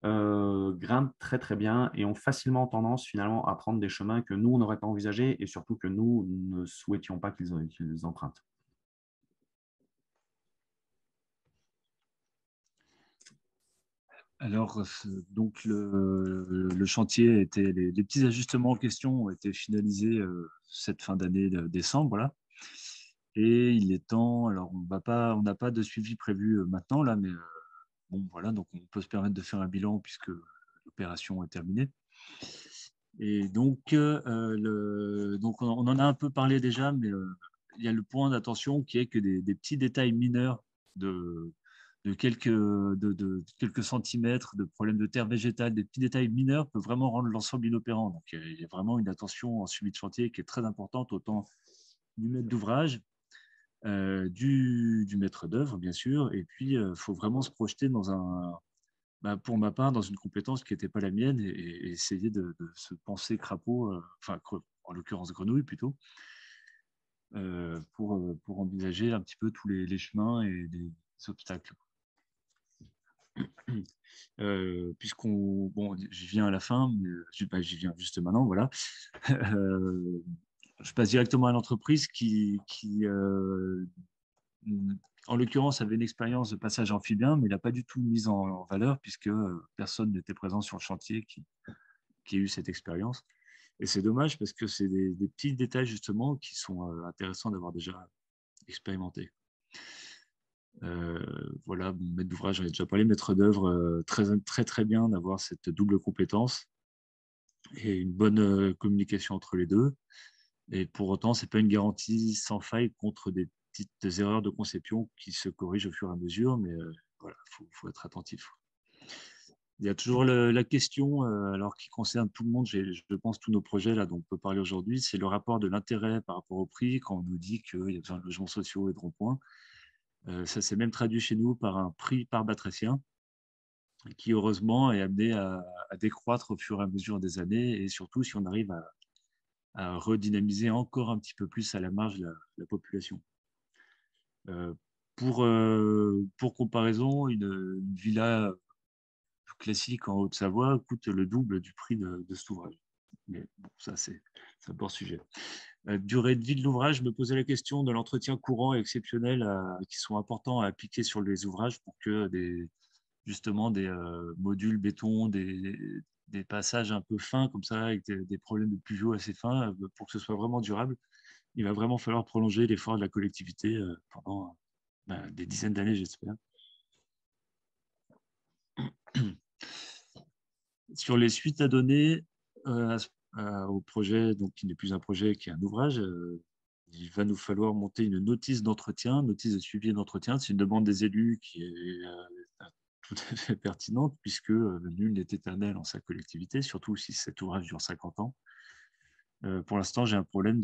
grimpent très très bien et ont facilement tendance finalement à prendre des chemins que nous, on n'aurait pas envisagés et surtout que nous ne souhaitions pas qu'ils empruntent. Alors, donc le chantier était, les petits ajustements en question ont été finalisés cette fin d'année de décembre, là. Et il est temps, alors on n'a pas de suivi prévu maintenant, là, mais bon, voilà, donc on peut se permettre de faire un bilan puisque l'opération est terminée. Et donc, donc on en a un peu parlé déjà, mais il y a le point d'attention qui est que des petits détails mineurs de quelques centimètres, de problèmes de terre végétale, des petits détails mineurs peuvent vraiment rendre l'ensemble inopérant. Donc, il y a vraiment une attention en suivi de chantier qui est très importante, autant du maître d'ouvrage, du maître d'œuvre, bien sûr, et puis il faut vraiment se projeter pour ma part, dans une compétence qui n'était pas la mienne et essayer de se penser crapaud, enfin, en l'occurrence grenouille plutôt, pour envisager un petit peu tous les chemins et les obstacles. Bon, j'y viens à la fin, mais j'y viens juste maintenant, voilà. Je passe directement à l'entreprise qui en l'occurrence, avait une expérience de passage amphibien, mais il n'a pas du tout mise en valeur puisque personne n'était présent sur le chantier qui a eu cette expérience. Et c'est dommage parce que c'est des petits détails justement qui sont intéressants d'avoir déjà expérimenté. Voilà, bon, maître d'ouvrage, j'en ai déjà parlé, maître d'œuvre, très bien d'avoir cette double compétence et une bonne communication entre les deux. Et pour autant, ce n'est pas une garantie sans faille contre des petites erreurs de conception qui se corrigent au fur et à mesure, mais voilà, faut être attentif. Il y a toujours la question, alors qui concerne tout le monde, je pense tous nos projets là dont on peut parler aujourd'hui, c'est le rapport de l'intérêt par rapport au prix, quand on nous dit qu'il y a besoin de logements sociaux et de ronds-points. Ça s'est même traduit chez nous par un prix par batracien, qui heureusement est amené à décroître au fur et à mesure des années, et surtout si on arrive à redynamiser encore un petit peu plus à la marge la population. Pour comparaison, une villa classique en Haute-Savoie coûte le double du prix de cet ouvrage. Mais bon, ça, c'est un bon sujet. Durée de vie de l'ouvrage, je me posais la question de l'entretien courant et exceptionnel qui sont importants à appliquer sur les ouvrages pour que justement des modules béton, des passages un peu fins comme ça, avec des problèmes de pluvio assez fins, pour que ce soit vraiment durable. Il va vraiment falloir prolonger l'effort de la collectivité pendant des dizaines d'années, j'espère. Sur les suites à donner au projet, donc qui n'est plus un projet, qui est un ouvrage, il va nous falloir monter une notice d'entretien, notice de suivi d'entretien. C'est une demande des élus qui est tout à fait pertinente, puisque nul n'est éternel en sa collectivité, surtout si cet ouvrage dure 50 ans. Pour l'instant, j'ai un problème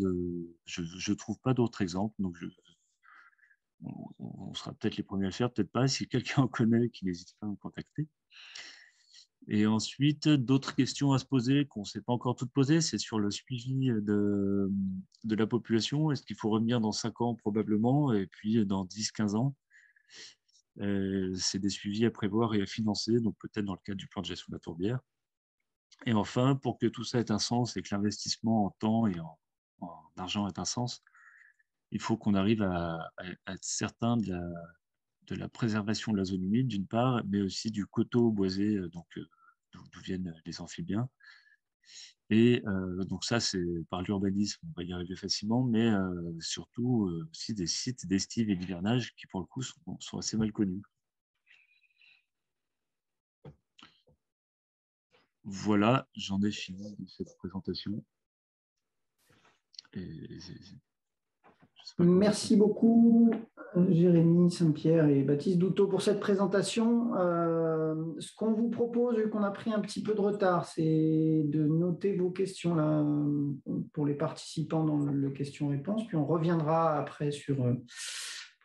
je ne trouve pas d'autres exemples, donc on sera peut-être les premiers à le faire, peut-être pas. Si quelqu'un en connaît, qui n'hésite pas à me contacter. Et ensuite, d'autres questions à se poser qu'on ne s'est pas encore toutes posées, c'est sur le suivi de la population. Est-ce qu'il faut revenir dans 5 ans probablement, et puis dans 10-15 ans? C'est des suivis à prévoir et à financer, donc peut-être dans le cadre du plan de gestion de la tourbière. Et enfin, pour que tout ça ait un sens et que l'investissement en temps et en argent ait un sens, il faut qu'on arrive à être certain de la préservation de la zone humide, d'une part, mais aussi du coteau boisé, donc d'où viennent les amphibiens. Et donc ça, c'est par l'urbanisme, on va y arriver facilement, mais surtout aussi des sites d'estive et d'hivernage qui, pour le coup, sont assez mal connus. Voilà, j'en ai fini de cette présentation. Merci beaucoup, Jérémy Saint-Pierre et Baptiste Douteau pour cette présentation. Ce qu'on vous propose, vu qu'on a pris un petit peu de retard, c'est de noter vos questions là, pour les participants dans le question-réponse, puis on reviendra après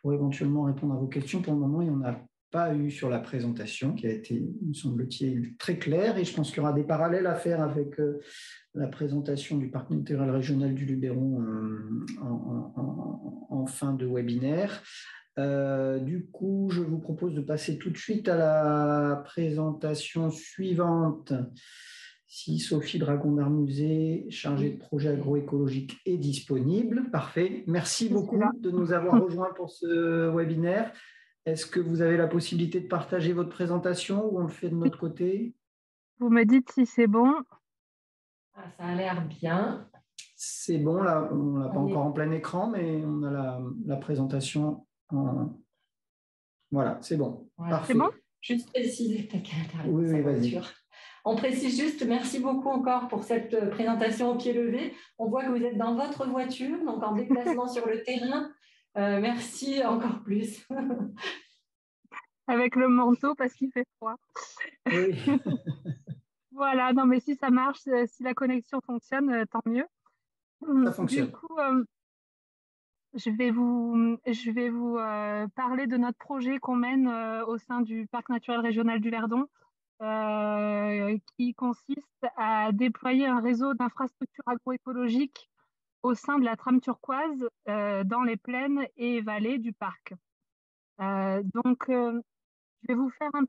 pour éventuellement répondre à vos questions. Pour le moment, il n'y en a pas eu sur la présentation, qui a été, me semble-t-il, très claire, et je pense qu'il y aura des parallèles à faire avec la présentation du parc naturel régional du Luberon en fin de webinaire. Du coup, je vous propose de passer tout de suite à la présentation suivante. Si Sophie Dragon-Darmusé, chargée de projet agroécologique, est disponible. Parfait. Merci beaucoup de nous avoir rejoints pour ce webinaire. Est-ce que vous avez la possibilité de partager votre présentation ou on le fait de notre côté? Vous me dites si c'est bon. Ah, ça a l'air bien. C'est bon, là, on ne l'a pas encore en plein écran, mais on a la présentation en... Voilà, c'est bon. Voilà. Parfait. C'est bon? Juste préciser que tu as Oui, vas-y. On précise juste, merci beaucoup encore pour cette présentation au pied levé. On voit que vous êtes dans votre voiture, donc en déplacement sur le terrain. Merci encore plus. Avec le manteau parce qu'il fait froid. Oui. Voilà, non mais si ça marche, si la connexion fonctionne, tant mieux. Ça fonctionne. Du coup, je vais vous parler de notre projet qu'on mène au sein du Parc naturel régional du Verdon, qui consiste à déployer un réseau d'infrastructures agroécologiques au sein de la trame turquoise dans les plaines et vallées du parc. Donc, je vais vous faire un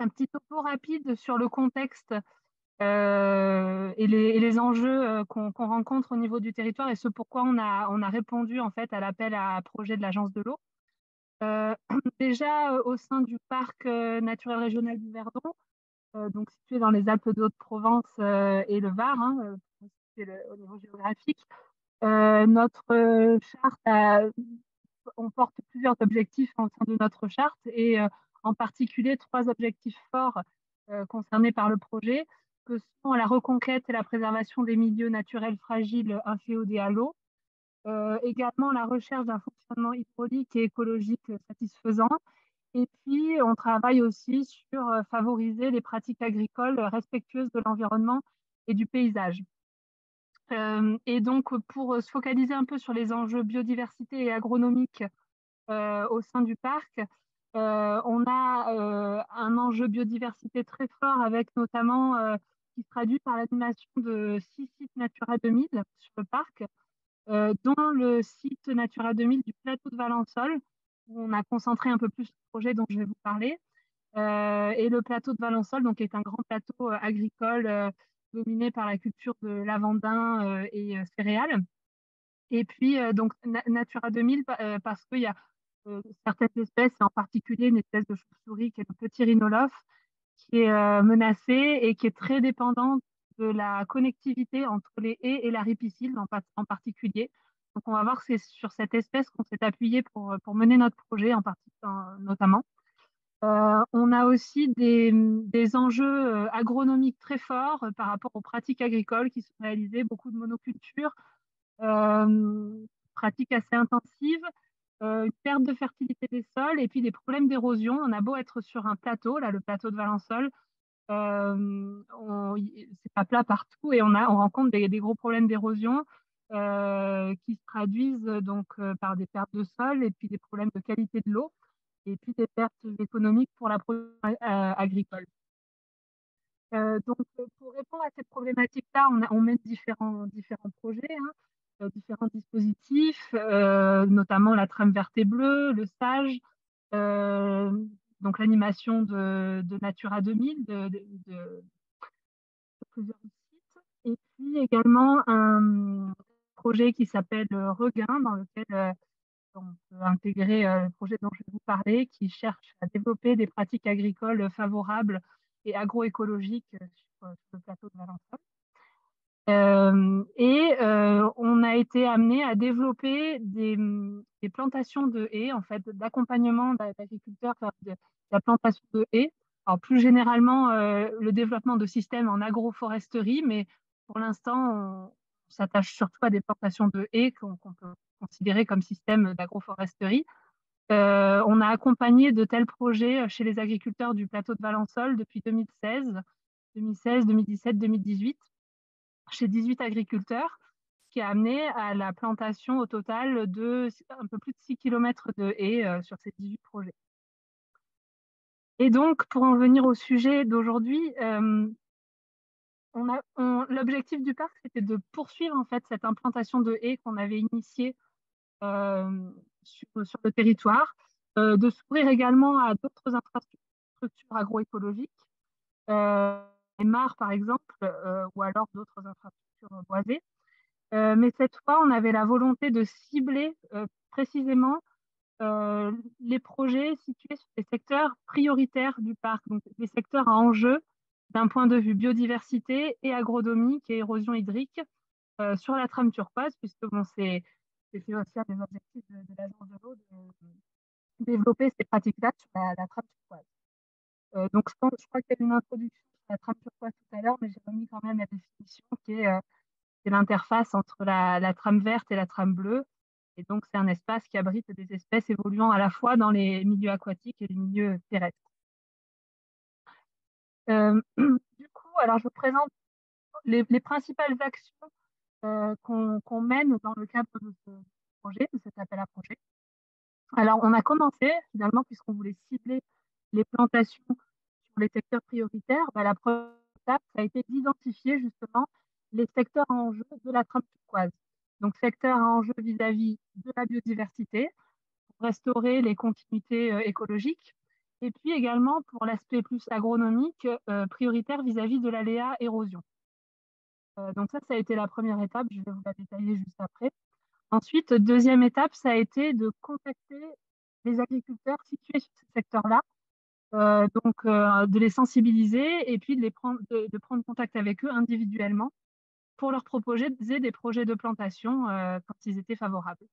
petit topo rapide sur le contexte et les enjeux qu'on rencontre au niveau du territoire et ce pourquoi on a répondu en fait à l'appel à projet de l'Agence de l'eau. Déjà, au sein du parc naturel régional du Verdon, donc situé dans les Alpes de Haute-Provence et le Var, hein, au niveau géographique, notre charte on porte plusieurs objectifs au sein de notre charte et en particulier 3 objectifs forts concernés par le projet, que sont la reconquête et la préservation des milieux naturels fragiles inféodés à l'eau, également la recherche d'un fonctionnement hydraulique et écologique satisfaisant. Et puis, on travaille aussi sur favoriser les pratiques agricoles respectueuses de l'environnement et du paysage. Et donc, pour se focaliser un peu sur les enjeux biodiversité et agronomiques au sein du parc, on a un enjeu biodiversité très fort avec notamment qui se traduit par l'animation de 6 sites Natura 2000 sur le parc, dont le site Natura 2000 du plateau de Valensole, où on a concentré un peu plus le projet dont je vais vous parler. Et le plateau de Valensole, donc, est un grand plateau agricole dominé par la culture de lavandin et céréales. Et puis, donc, Natura 2000, parce qu'il y a certaines espèces, et en particulier une espèce de chauve-souris qui est le petit rhinolophe, qui est menacée et qui est très dépendante de la connectivité entre les haies et la ripisylve en particulier. Donc, on va voir que c'est sur cette espèce qu'on s'est appuyé pour mener notre projet, notamment. On a aussi des enjeux agronomiques très forts par rapport aux pratiques agricoles qui sont réalisées, beaucoup de monoculture, pratiques assez intensives, une perte de fertilité des sols et puis des problèmes d'érosion. On a beau être sur un plateau, là, le plateau de Valensole, c'est pas plat partout et on rencontre des gros problèmes d'érosion qui se traduisent donc par des pertes de sol et puis des problèmes de qualité de l'eau et puis des pertes économiques pour la production agricole. Donc, pour répondre à cette problématique-là, on mène différents projets, hein, différents dispositifs, notamment la trame verte et bleue, le stage, donc l'animation de Natura 2000, de plusieurs sites, et puis également un projet qui s'appelle Regain, dans lequel on peut intégrer le projet dont je vais vous parler, qui cherche à développer des pratiques agricoles favorables et agroécologiques sur le plateau de Valensole. On a été amené à développer des plantations de haies, en fait, d'accompagnement d'agriculteurs vers de la plantation de haies. Alors, plus généralement, le développement de systèmes en agroforesterie, mais pour l'instant, on s'attache surtout à des plantations de haies qu'on peut considérer comme système d'agroforesterie. On a accompagné de tels projets chez les agriculteurs du plateau de Valensole depuis 2016, 2017, 2018, chez 18 agriculteurs, ce qui a amené à la plantation au total de un peu plus de 6 km de haies sur ces 18 projets. Et donc, pour en venir au sujet d'aujourd'hui, l'objectif du parc, c'était de poursuivre en fait cette implantation de haies qu'on avait initiée sur le territoire, de s'ouvrir également à d'autres infrastructures agroécologiques, les mares par exemple, ou alors d'autres infrastructures boisées. Mais cette fois, on avait la volonté de cibler précisément les projets situés sur les secteurs prioritaires du parc, donc les secteurs à enjeu d'un point de vue biodiversité et agronomique et érosion hydrique sur la trame turquoise, puisque bon, c'est fait aussi un des objectifs de l'Agence de l'eau de développer ces pratiques-là sur la trame turquoise. Donc, je crois qu'il y a une introduction sur la trame turquoise tout à l'heure, mais j'ai remis quand même la définition qui est l'interface entre la trame verte et la trame bleue. Et donc, c'est un espace qui abrite des espèces évoluant à la fois dans les milieux aquatiques et les milieux terrestres. Du coup, alors je vous présente les principales actions qu'on mène dans le cadre de ce projet, de cet appel à projet. Alors, on a commencé, finalement, puisqu'on voulait cibler les plantations sur les secteurs prioritaires, la première étape, ça a été d'identifier justement les secteurs à enjeu de la trame turquoise. Donc, secteurs à enjeu vis-à-vis de la biodiversité, pour restaurer les continuités écologiques, et puis également pour l'aspect plus agronomique, prioritaire vis-à-vis de l'aléa érosion. Donc ça a été la première étape, je vais vous la détailler juste après. Ensuite, deuxième étape, ça a été de contacter les agriculteurs situés sur ce secteur-là, de les sensibiliser et puis de prendre contact avec eux individuellement pour leur proposer des projets de plantation quand ils étaient favorables.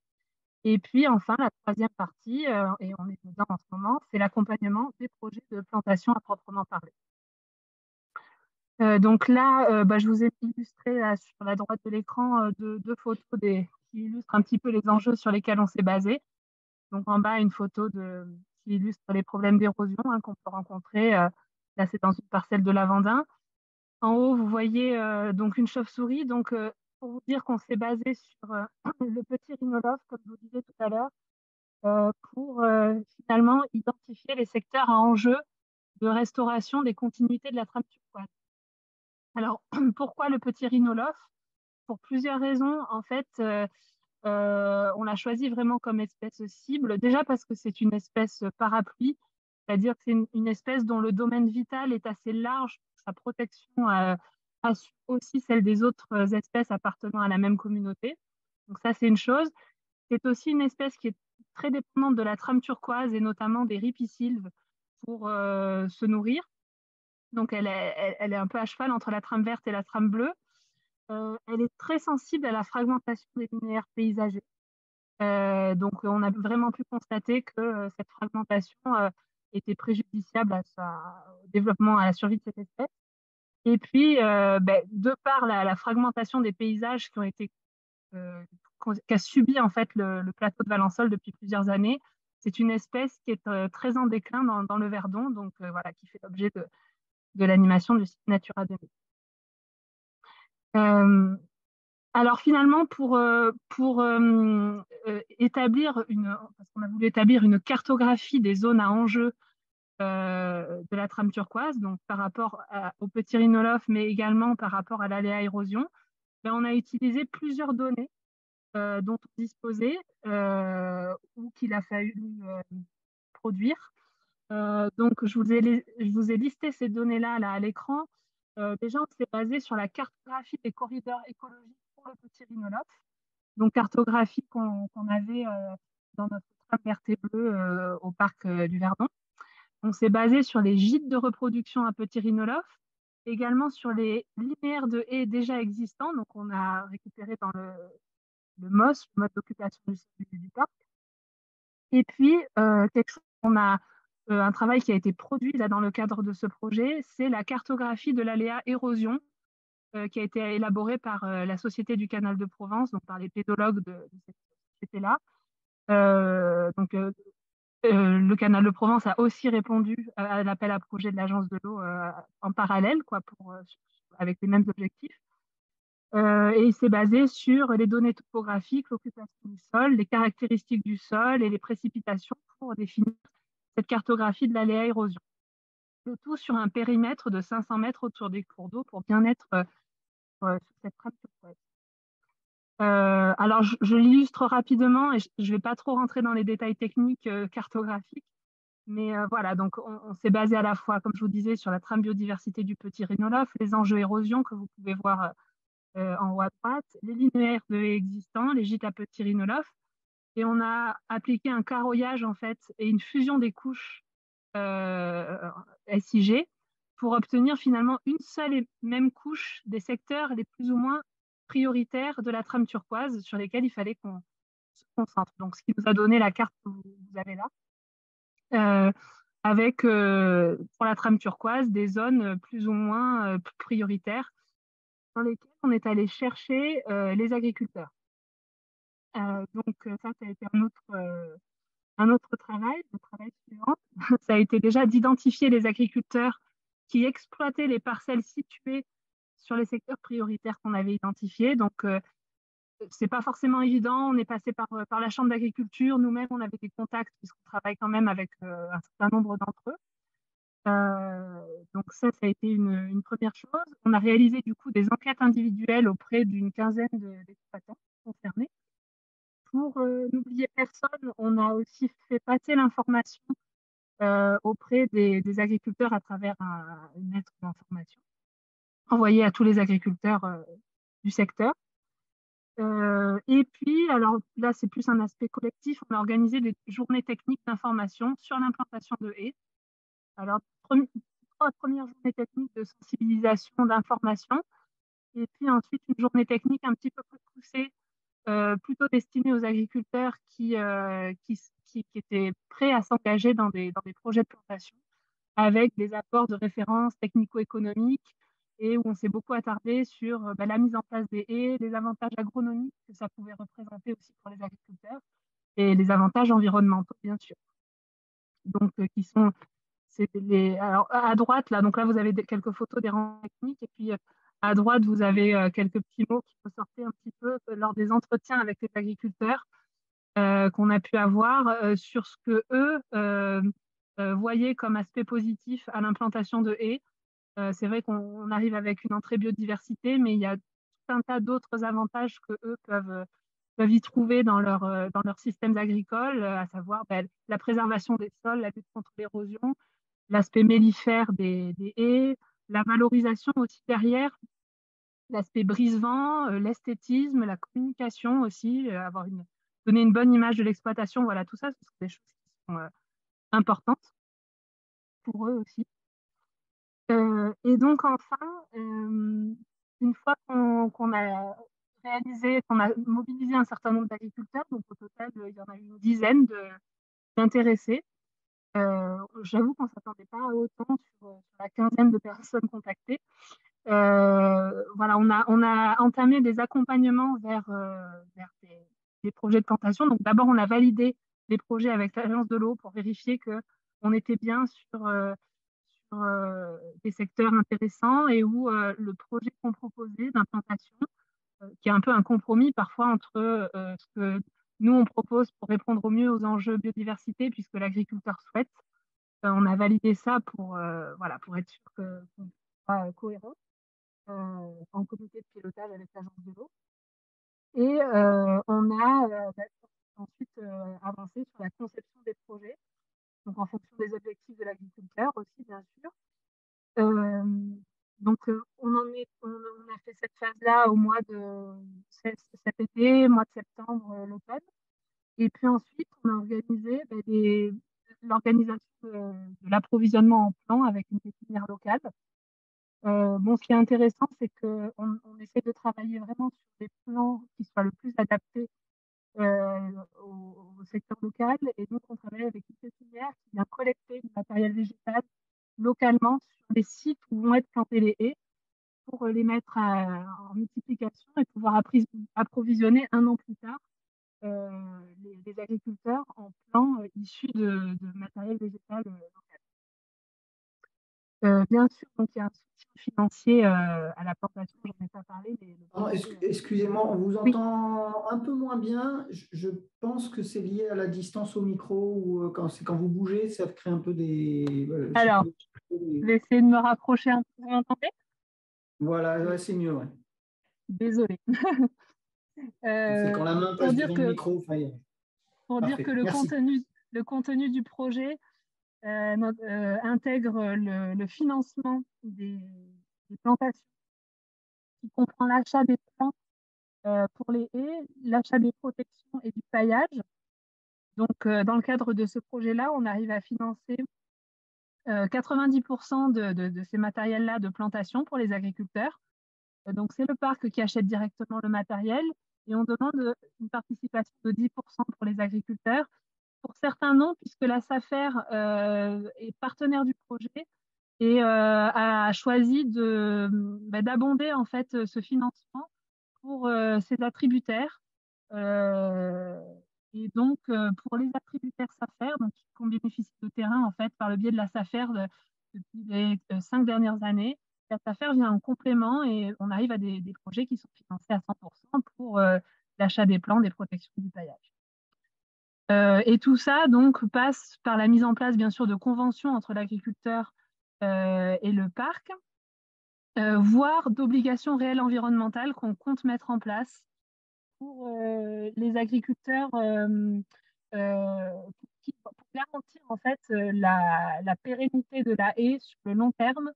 Et puis enfin, la troisième partie, et on est dedans en ce moment, c'est l'accompagnement des projets de plantation à proprement parler. Donc là, je vous ai illustré là, sur la droite de l'écran deux photos qui illustrent un petit peu les enjeux sur lesquels on s'est basé. Donc en bas, une photo qui illustre les problèmes d'érosion qu'on peut rencontrer. Là, c'est dans une parcelle de lavandin. En haut, vous voyez donc une chauve-souris. Donc, pour vous dire qu'on s'est basé sur le petit rhinolophe, comme je vous disais tout à l'heure, pour finalement identifier les secteurs à enjeu de restauration des continuités de la trame turquoise. Alors, pourquoi le petit rhinolophe? Pour plusieurs raisons. En fait, on l'a choisi vraiment comme espèce cible. Déjà parce que c'est une espèce parapluie, c'est-à-dire que c'est une espèce dont le domaine vital est assez large. Sa protection assure aussi celle des autres espèces appartenant à la même communauté. Donc ça, c'est une chose. C'est aussi une espèce qui est très dépendante de la trame turquoise et notamment des ripisylves pour se nourrir. Donc elle est un peu à cheval entre la trame verte et la trame bleue. Elle est très sensible à la fragmentation des linéaires paysagers. Donc on a vraiment pu constater que cette fragmentation était préjudiciable au développement, à la survie de cette espèce. Et puis, de par la fragmentation des paysages qu'a subi en fait le plateau de Valensole depuis plusieurs années, c'est une espèce qui est très en déclin dans le Verdon, donc voilà, qui fait l'objet de l'animation du site Natura 2000. Alors finalement, pour établir parce qu'on a voulu établir une cartographie des zones à enjeu de la trame turquoise, donc par rapport au petit rhinolophe, mais également par rapport à l'aléa érosion, on a utilisé plusieurs données dont on disposait ou qu'il a fallu produire. Donc, je vous ai listé ces données-là là, à l'écran. Déjà, on s'est basé sur la cartographie des corridors écologiques pour le petit rhinolophe. Donc, cartographie qu'on avait dans notre trame verte et bleue au parc du Verdon. On s'est basé sur les gîtes de reproduction à petit rhinolophe, également sur les linéaires de haies déjà existants. Donc, on a récupéré dans le MOS, le mode d'occupation du parc. Et puis, quelque chose qu'on a, un travail qui a été produit là, dans le cadre de ce projet, c'est la cartographie de l'aléa érosion qui a été élaborée par la Société du Canal de Provence, donc par les pédologues de cette société-là. Le Canal de Provence a aussi répondu à l'appel à projet de l'Agence de l'eau en parallèle, avec les mêmes objectifs. Et il s'est basé sur les données topographiques, l'occupation du sol, les caractéristiques du sol et les précipitations pour définir cette cartographie de l'aléa érosion. Le tout sur un périmètre de 500 mètres autour des cours d'eau pour bien être sur cette trame turquoise. Alors, je l'illustre rapidement et je ne vais pas trop rentrer dans les détails techniques cartographiques. Mais voilà, donc on s'est basé à la fois, comme je vous disais, sur la trame biodiversité du petit rhinolophe, les enjeux érosion que vous pouvez voir en haut à droite, les linéaires de haies existants, les gîtes à petit rhinolophe, et on a appliqué un carroyage en fait et une fusion des couches SIG pour obtenir finalement une seule et même couche des secteurs les plus ou moins prioritaires de la trame turquoise sur lesquels il fallait qu'on se concentre. Donc, ce qui nous a donné la carte que vous avez là, avec pour la trame turquoise des zones plus ou moins prioritaires dans lesquelles on est allé chercher les agriculteurs. Donc, ça a été un autre travail, le travail suivant, ça a été déjà d'identifier les agriculteurs qui exploitaient les parcelles situées sur les secteurs prioritaires qu'on avait identifiés. Donc, c'est pas forcément évident. On est passé par la Chambre d'agriculture. Nous-mêmes, on avait des contacts puisqu'on travaille quand même avec un certain nombre d'entre eux. Donc ça a été une première chose. On a réalisé du coup des enquêtes individuelles auprès d'une quinzaine d'exploitants concernés. Pour n'oublier personne, on a aussi fait passer l'information auprès des agriculteurs à travers une lettre d'information envoyée à tous les agriculteurs du secteur. Et puis, alors là, c'est plus un aspect collectif. On a organisé des journées techniques d'information sur l'implantation de haies. Alors, trois premières journées techniques de sensibilisation, d'information, et puis ensuite une journée technique un petit peu plus poussée, plutôt destinée aux agriculteurs qui étaient prêts à s'engager dans des projets de plantation, avec des apports de références technico-économiques, et où on s'est beaucoup attardé sur la mise en place des haies, les avantages agronomiques que ça pouvait représenter aussi pour les agriculteurs, et les avantages environnementaux, bien sûr. Donc, qui sont alors, à droite, là, donc là, vous avez quelques photos des rangs techniques, et puis à droite, vous avez quelques petits mots qui ressortaient un petit peu lors des entretiens avec les agriculteurs qu'on a pu avoir sur ce que eux voyaient comme aspect positif à l'implantation de haies. C'est vrai qu'on arrive avec une entrée biodiversité, mais il y a tout un tas d'autres avantages que eux peuvent y trouver dans leurs systèmes agricoles, à savoir la préservation des sols, la lutte contre l'érosion, l'aspect mellifère des haies, la valorisation aussi derrière, l'aspect brise-vent, l'esthétisme, la communication aussi, donner une bonne image de l'exploitation. Voilà, tout ça, ce sont des choses qui sont importantes pour eux aussi. Et donc enfin, une fois qu'on a réalisé, qu'on a mobilisé un certain nombre d'agriculteurs, donc au total, il y en a une dizaine d'intéressés. J'avoue qu'on ne s'attendait pas à autant sur la quinzaine de personnes contactées. Voilà, on a entamé des accompagnements vers des projets de plantation. Donc d'abord, on a validé les projets avec l'Agence de l'eau pour vérifier qu'on était bien sur des secteurs intéressants et où le projet qu'on proposait d'implantation, qui est un peu un compromis parfois entre ce que nous, on propose pour répondre au mieux aux enjeux biodiversité, puisque l'agriculteur souhaite. On a validé ça pour être sûr qu'on soit cohérent en comité de pilotage avec l'agence de l'eau. Et on a ensuite avancé sur la conception des projets, donc en fonction des objectifs de l'agriculteur aussi, bien sûr. Donc, on a fait cette phase-là au mois de cet été, mois de septembre, l'automne. Et puis ensuite, on a organisé l'organisation de l'approvisionnement en plan avec une pépinière locale. Ce qui est intéressant, c'est qu'on essaie de travailler vraiment sur des plans qui soient le plus adaptés au secteur local. Et donc, on travaille avec une pépinière qui vient collecter du matériel végétal localement sur les sites où vont être plantées les haies pour les mettre en multiplication et pouvoir approvisionner un an plus tard les agriculteurs en plants issus de matériel végétal local. Bien sûr, donc il y a un soutien financier à la plantation, j'en ai pas parlé. Excusez-moi, on vous entend un peu moins bien. Je pense que c'est lié à la distance au micro ou quand vous bougez, ça crée un peu des. Alors, je vais essayer de me rapprocher un peu. Vous m'entendez? Voilà, ouais, c'est mieux. Ouais. Désolée. C'est quand la main passe devant le micro. Pour dire que le contenu du projet intègre le financement des plantations, qui comprend l'achat des plants pour les haies, l'achat des protections et du paillage. Donc, dans le cadre de ce projet-là, on arrive à financer 90% de ces matériels-là de plantation pour les agriculteurs. Donc, c'est le parc qui achète directement le matériel et on demande une participation de 10% pour les agriculteurs. Pour certains, non, puisque la SAFER est partenaire du projet et a choisi d'abonder en fait ce financement pour ses attributaires. Et donc, pour les attributaires SAFER, donc, qui ont bénéficié de terrain en fait, par le biais de la SAFER depuis les 5 dernières années, la SAFER vient en complément et on arrive à des projets qui sont financés à 100% pour l'achat des plants, des protections, du paillage. Et tout ça donc passe par la mise en place bien sûr de conventions entre l'agriculteur et le parc, voire d'obligations réelles environnementales qu'on compte mettre en place pour les agriculteurs pour garantir en fait la pérennité de la haie sur le long terme.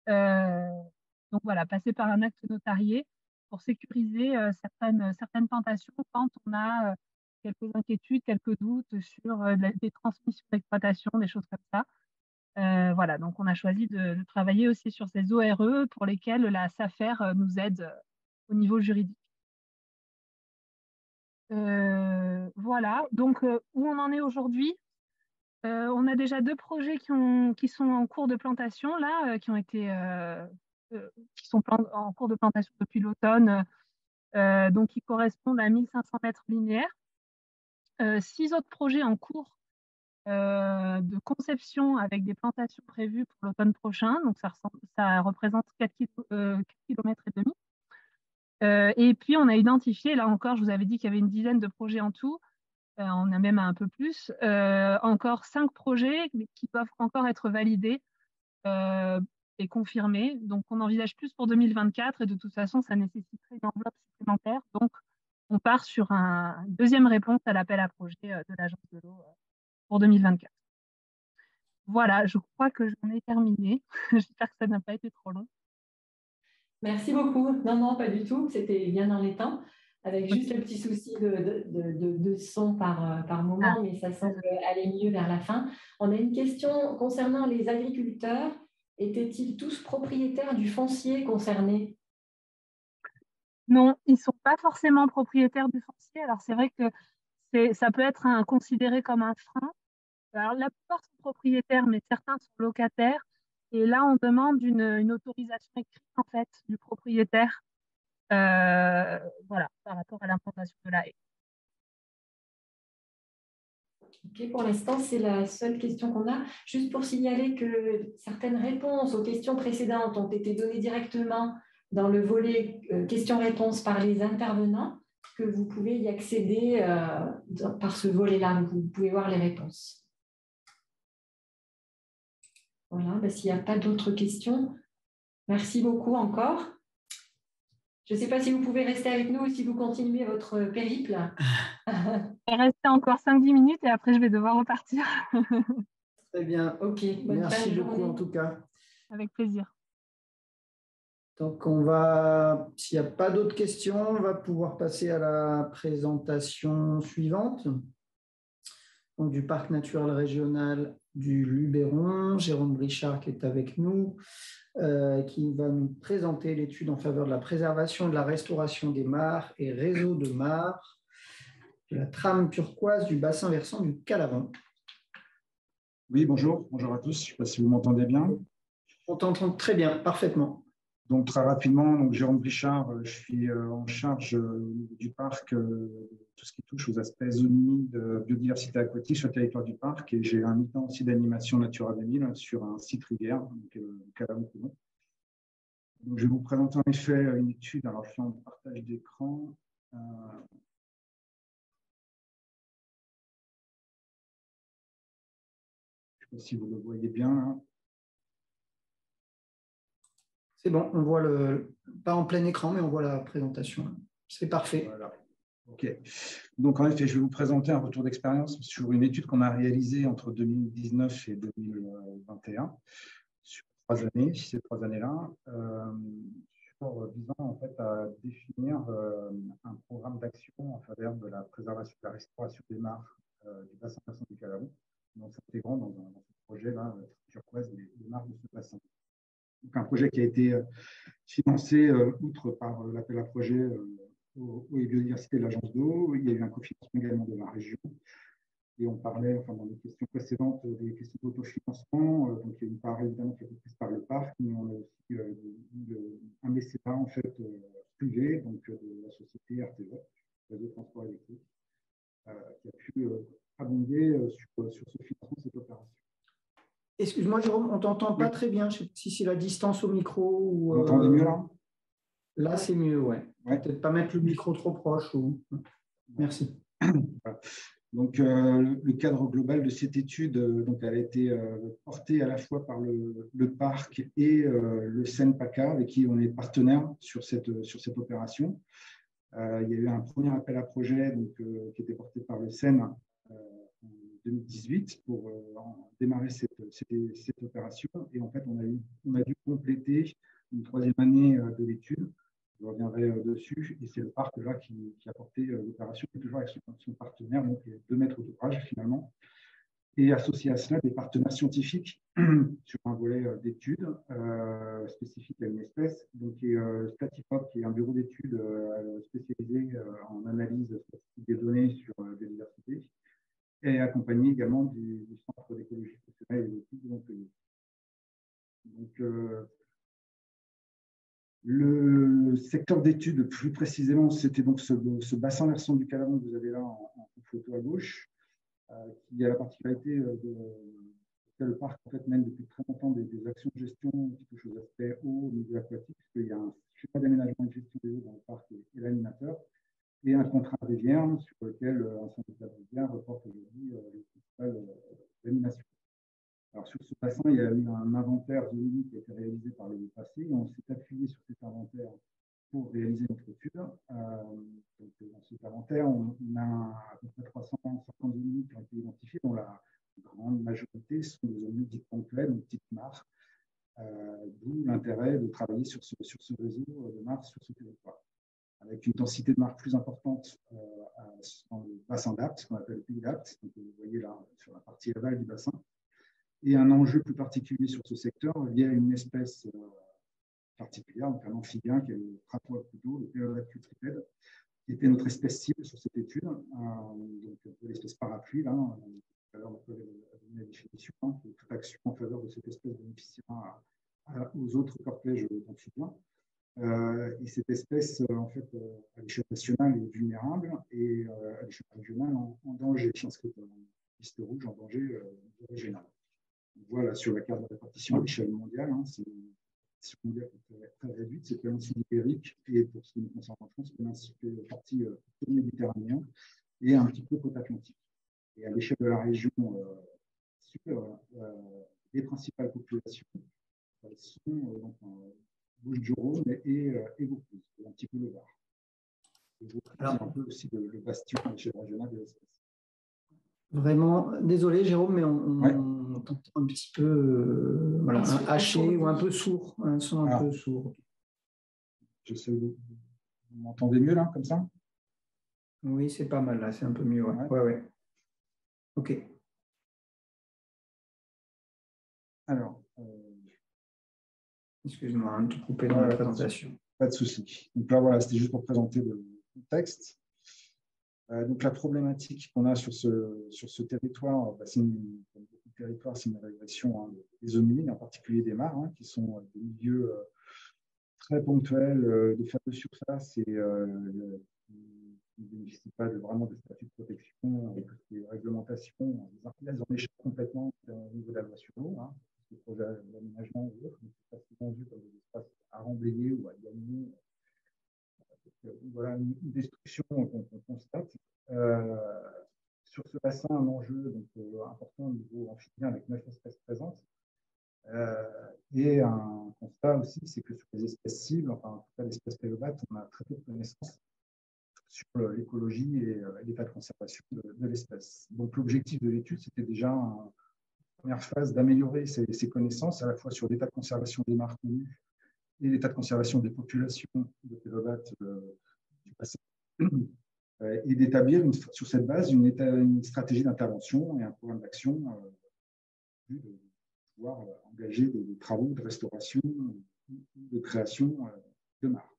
Donc voilà, passer par un acte notarié pour sécuriser certaines plantations quand on a quelques inquiétudes, quelques doutes sur des transmissions d'exploitation, des choses comme ça. Voilà, donc on a choisi de travailler aussi sur ces ORE pour lesquels la SAFER nous aide au niveau juridique. Voilà, donc où on en est aujourd'hui, on a déjà 2 projets qui sont en cours de plantation, là, qui sont en cours de plantation depuis l'automne, donc qui correspondent à 1500 mètres linéaires. 6 autres projets en cours de conception avec des plantations prévues pour l'automne prochain, donc ça représente 4 km et demi. Et puis, on a identifié, là encore, je vous avais dit qu'il y avait une dizaine de projets en tout, on a même un peu plus, encore 5 projets qui doivent encore être validés et confirmés. Donc, on envisage plus pour 2024 et de toute façon, ça nécessiterait une enveloppe supplémentaire. Donc, on part sur une deuxième réponse à l'appel à projet de l'Agence de l'eau pour 2024. Voilà, je crois que j'en ai terminé. J'espère que ça n'a pas été trop long. Merci beaucoup. Non, pas du tout. C'était bien dans les temps, avec juste le petit souci de son par moment, mais ça semble aller mieux vers la fin. On a une question concernant les agriculteurs. Étaient-ils tous propriétaires du foncier concerné? Non, ils ne sont pas forcément propriétaires du foncier. Alors, c'est vrai que ça peut être considéré comme un frein. Alors, la plupart sont propriétaires, mais certains sont locataires. Et là, on demande une autorisation écrite, en fait, du propriétaire, voilà, par rapport à l'implantation de la haie. Ok, pour l'instant, c'est la seule question qu'on a. Juste pour signaler que certaines réponses aux questions précédentes ont été données directement dans le volet questions-réponses par les intervenants, que vous pouvez y accéder par ce volet-là. Vous pouvez voir les réponses. Voilà, s'il n'y a pas d'autres questions, merci beaucoup encore. Je ne sais pas si vous pouvez rester avec nous ou si vous continuez votre périple. Je vais rester encore 5-10 minutes et après je vais devoir repartir. Très bien. Ok. Merci beaucoup en tout cas. Avec plaisir. Donc s'il n'y a pas d'autres questions, on va pouvoir passer à la présentation suivante. Donc, du parc naturel régional du Luberon, Jérôme Brichard qui est avec nous, qui va nous présenter l'étude en faveur de la préservation et de la restauration des mares et réseaux de mares de la trame turquoise du bassin versant du Calavant. Oui, bonjour à tous. Je ne sais pas si vous m'entendez bien. On t'entend très bien, parfaitement. Donc, très rapidement, Jérôme Brichard, je suis en charge du parc, tout ce qui touche aux aspects zoning de biodiversité aquatique sur le territoire du parc. Et j'ai un mi-temps aussi d'animation Natura 2000 sur un site rivière, donc Calavant-Coulon. Donc, je vais vous présenter en effet une étude. Alors, je suis en partage d'écran. Je ne sais pas si vous le voyez bien. Hein. C'est bon, on voit pas en plein écran, mais on voit la présentation. C'est parfait. Voilà. OK. Donc, en effet, je vais vous présenter un retour d'expérience sur une étude qu'on a réalisée entre 2019 et 2021 sur 3 années, ces 3 années-là, visant en fait à définir un programme d'action en faveur de la préservation et de la restauration des mares du bassin versant du Calabon, en s'intégrant dans ce projet-là, turquoise, les mares de ce bassin. Donc, un projet qui a été financé, outre par l'appel à projet eau et biodiversité de l'agence d'eau. Il y a eu un cofinancement également de la région. Et on parlait, enfin, dans les questions précédentes, des questions d'autofinancement. Donc, il y a une part évidemment qui a été prise par le parc, mais on a aussi un mécénat en fait privé, donc de la société RTE, Réseau de transport électrique, qui a pu abonder sur ce financement de cette opération. Excuse-moi, Jérôme, on ne t'entend pas très bien. Je ne sais pas si c'est la distance au micro ou. Vous m'entendez mieux là? Là, c'est mieux, ouais. Peut-être pas mettre le micro trop proche. Merci. Voilà. Donc, le cadre global de cette étude, donc, elle a été portée à la fois par le parc et le CNPACA, avec qui on est partenaire sur cette opération. Il y a eu un premier appel à projet donc, qui était porté par le CEN en 2018 pour démarrer cette opération. Et en fait, on a dû compléter une 3e année de l'étude. Je reviendrai dessus. Et c'est le parc là qui a porté l'opération, qui est toujours avec son partenaire, donc 2 maîtres d'ouvrage finalement. Et associé à cela, des partenaires scientifiques sur un volet d'études spécifique à une espèce, donc qui est Statipop, qui est un bureau d'études spécialisé en analyse statistique des données sur la biodiversité, et accompagné également du Centre d'écologie fonctionnelle et d'études de Montpellier. Donc, le secteur d'études, plus précisément, c'était donc ce bassin versant du Calabon que vous avez là en photo à gauche, qui a la particularité que le parc en fait, mène depuis très longtemps des actions de gestion qui touchent aux aspects eau, milieu aquatique, puisqu'il y a un schéma d'aménagement et de gestion des eaux dans le parc et l'animateur, et un contrat rivière sur lequel un syndicat de rivière reporte aujourd'hui les principales animations. Alors, sur ce bassin, il y a eu un inventaire zoologique qui a été réalisé par le passé, et on s'est appuyé sur cet inventaire pour réaliser notre étude. Donc, dans cet inventaire, on a à peu près 350 zones qui ont été identifiées, dont la grande majorité sont des zones dites ponctuelles, donc petites mares, d'où l'intérêt de travailler sur ce réseau de mares sur ce territoire, avec une densité de mares plus importante dans le bassin d'Apt, ce qu'on appelle le pays d'Apt, donc vous voyez là sur la partie aval du bassin, et un enjeu plus particulier sur ce secteur lié à une espèce particulière, donc un amphibien qui est le trappois plutôt, le Pléodactylus tripède, qui était notre espèce cible sur cette étude, donc l'espèce parapluie, là, alors on peut donner la définition, que toute action en faveur de cette espèce bénéficiera aux autres cortèges d'amphibiens. Et cette espèce, en fait, à l'échelle nationale, est vulnérable et à l'échelle régionale en danger, s'inscrit en liste rouge en danger régional. Voilà, sur la carte de répartition à l'échelle mondiale, c'est une répartition mondiale très réduite, c'est péninsule ibérique, et pour ce qui nous concerne en France, péninsule partie méditerranéen et un petit peu côte atlantique. Et à l'échelle de la région les principales populations sont donc Bouches-du-Rhône et Vaucluse, un petit peu le Var. C'est un peu aussi le bastion à l'échelle régionale de l'espèce. Vraiment, désolé Jérôme, mais on t'entend un petit peu voilà, haché ou un peu sourd, un son un peu sourd. Je sais, vous m'entendez mieux là, comme ça? Oui, c'est pas mal là, c'est un peu mieux. Ouais. Ok. Alors, excuse-moi, un petit coupé dans la présentation. Pas de souci. Donc là, voilà, c'était juste pour présenter le texte. Donc la problématique qu'on a sur ce territoire, comme beaucoup de territoires, c'est une régression des zones humides, en particulier des mares, qui sont des milieux très ponctuels, de faible surface et ne bénéficient pas vraiment de statut de protection avec toutes les réglementations. Elles en échappent complètement au niveau de la loi sur l'eau, les projets d'aménagement ou autres, mais c'est pas souvent vu comme des espaces à remblayer ou à gagner. Voilà une destruction qu'on constate. Sur ce bassin, un enjeu important au niveau amphibien avec 9 espèces présentes. Et un constat aussi, c'est que sur les espèces cibles, enfin en tout cas l'espèce pélobate, on a très peu de connaissances sur l'écologie et l'état de conservation de l'espèce. Donc l'objectif de l'étude, c'était déjà en première phase d'améliorer ces connaissances à la fois sur l'état de conservation des mares connues et l'état de conservation des populations de pélobates du passé, et d'établir sur cette base une stratégie d'intervention et un programme d'action de pouvoir engager des travaux de restauration, de création de mares,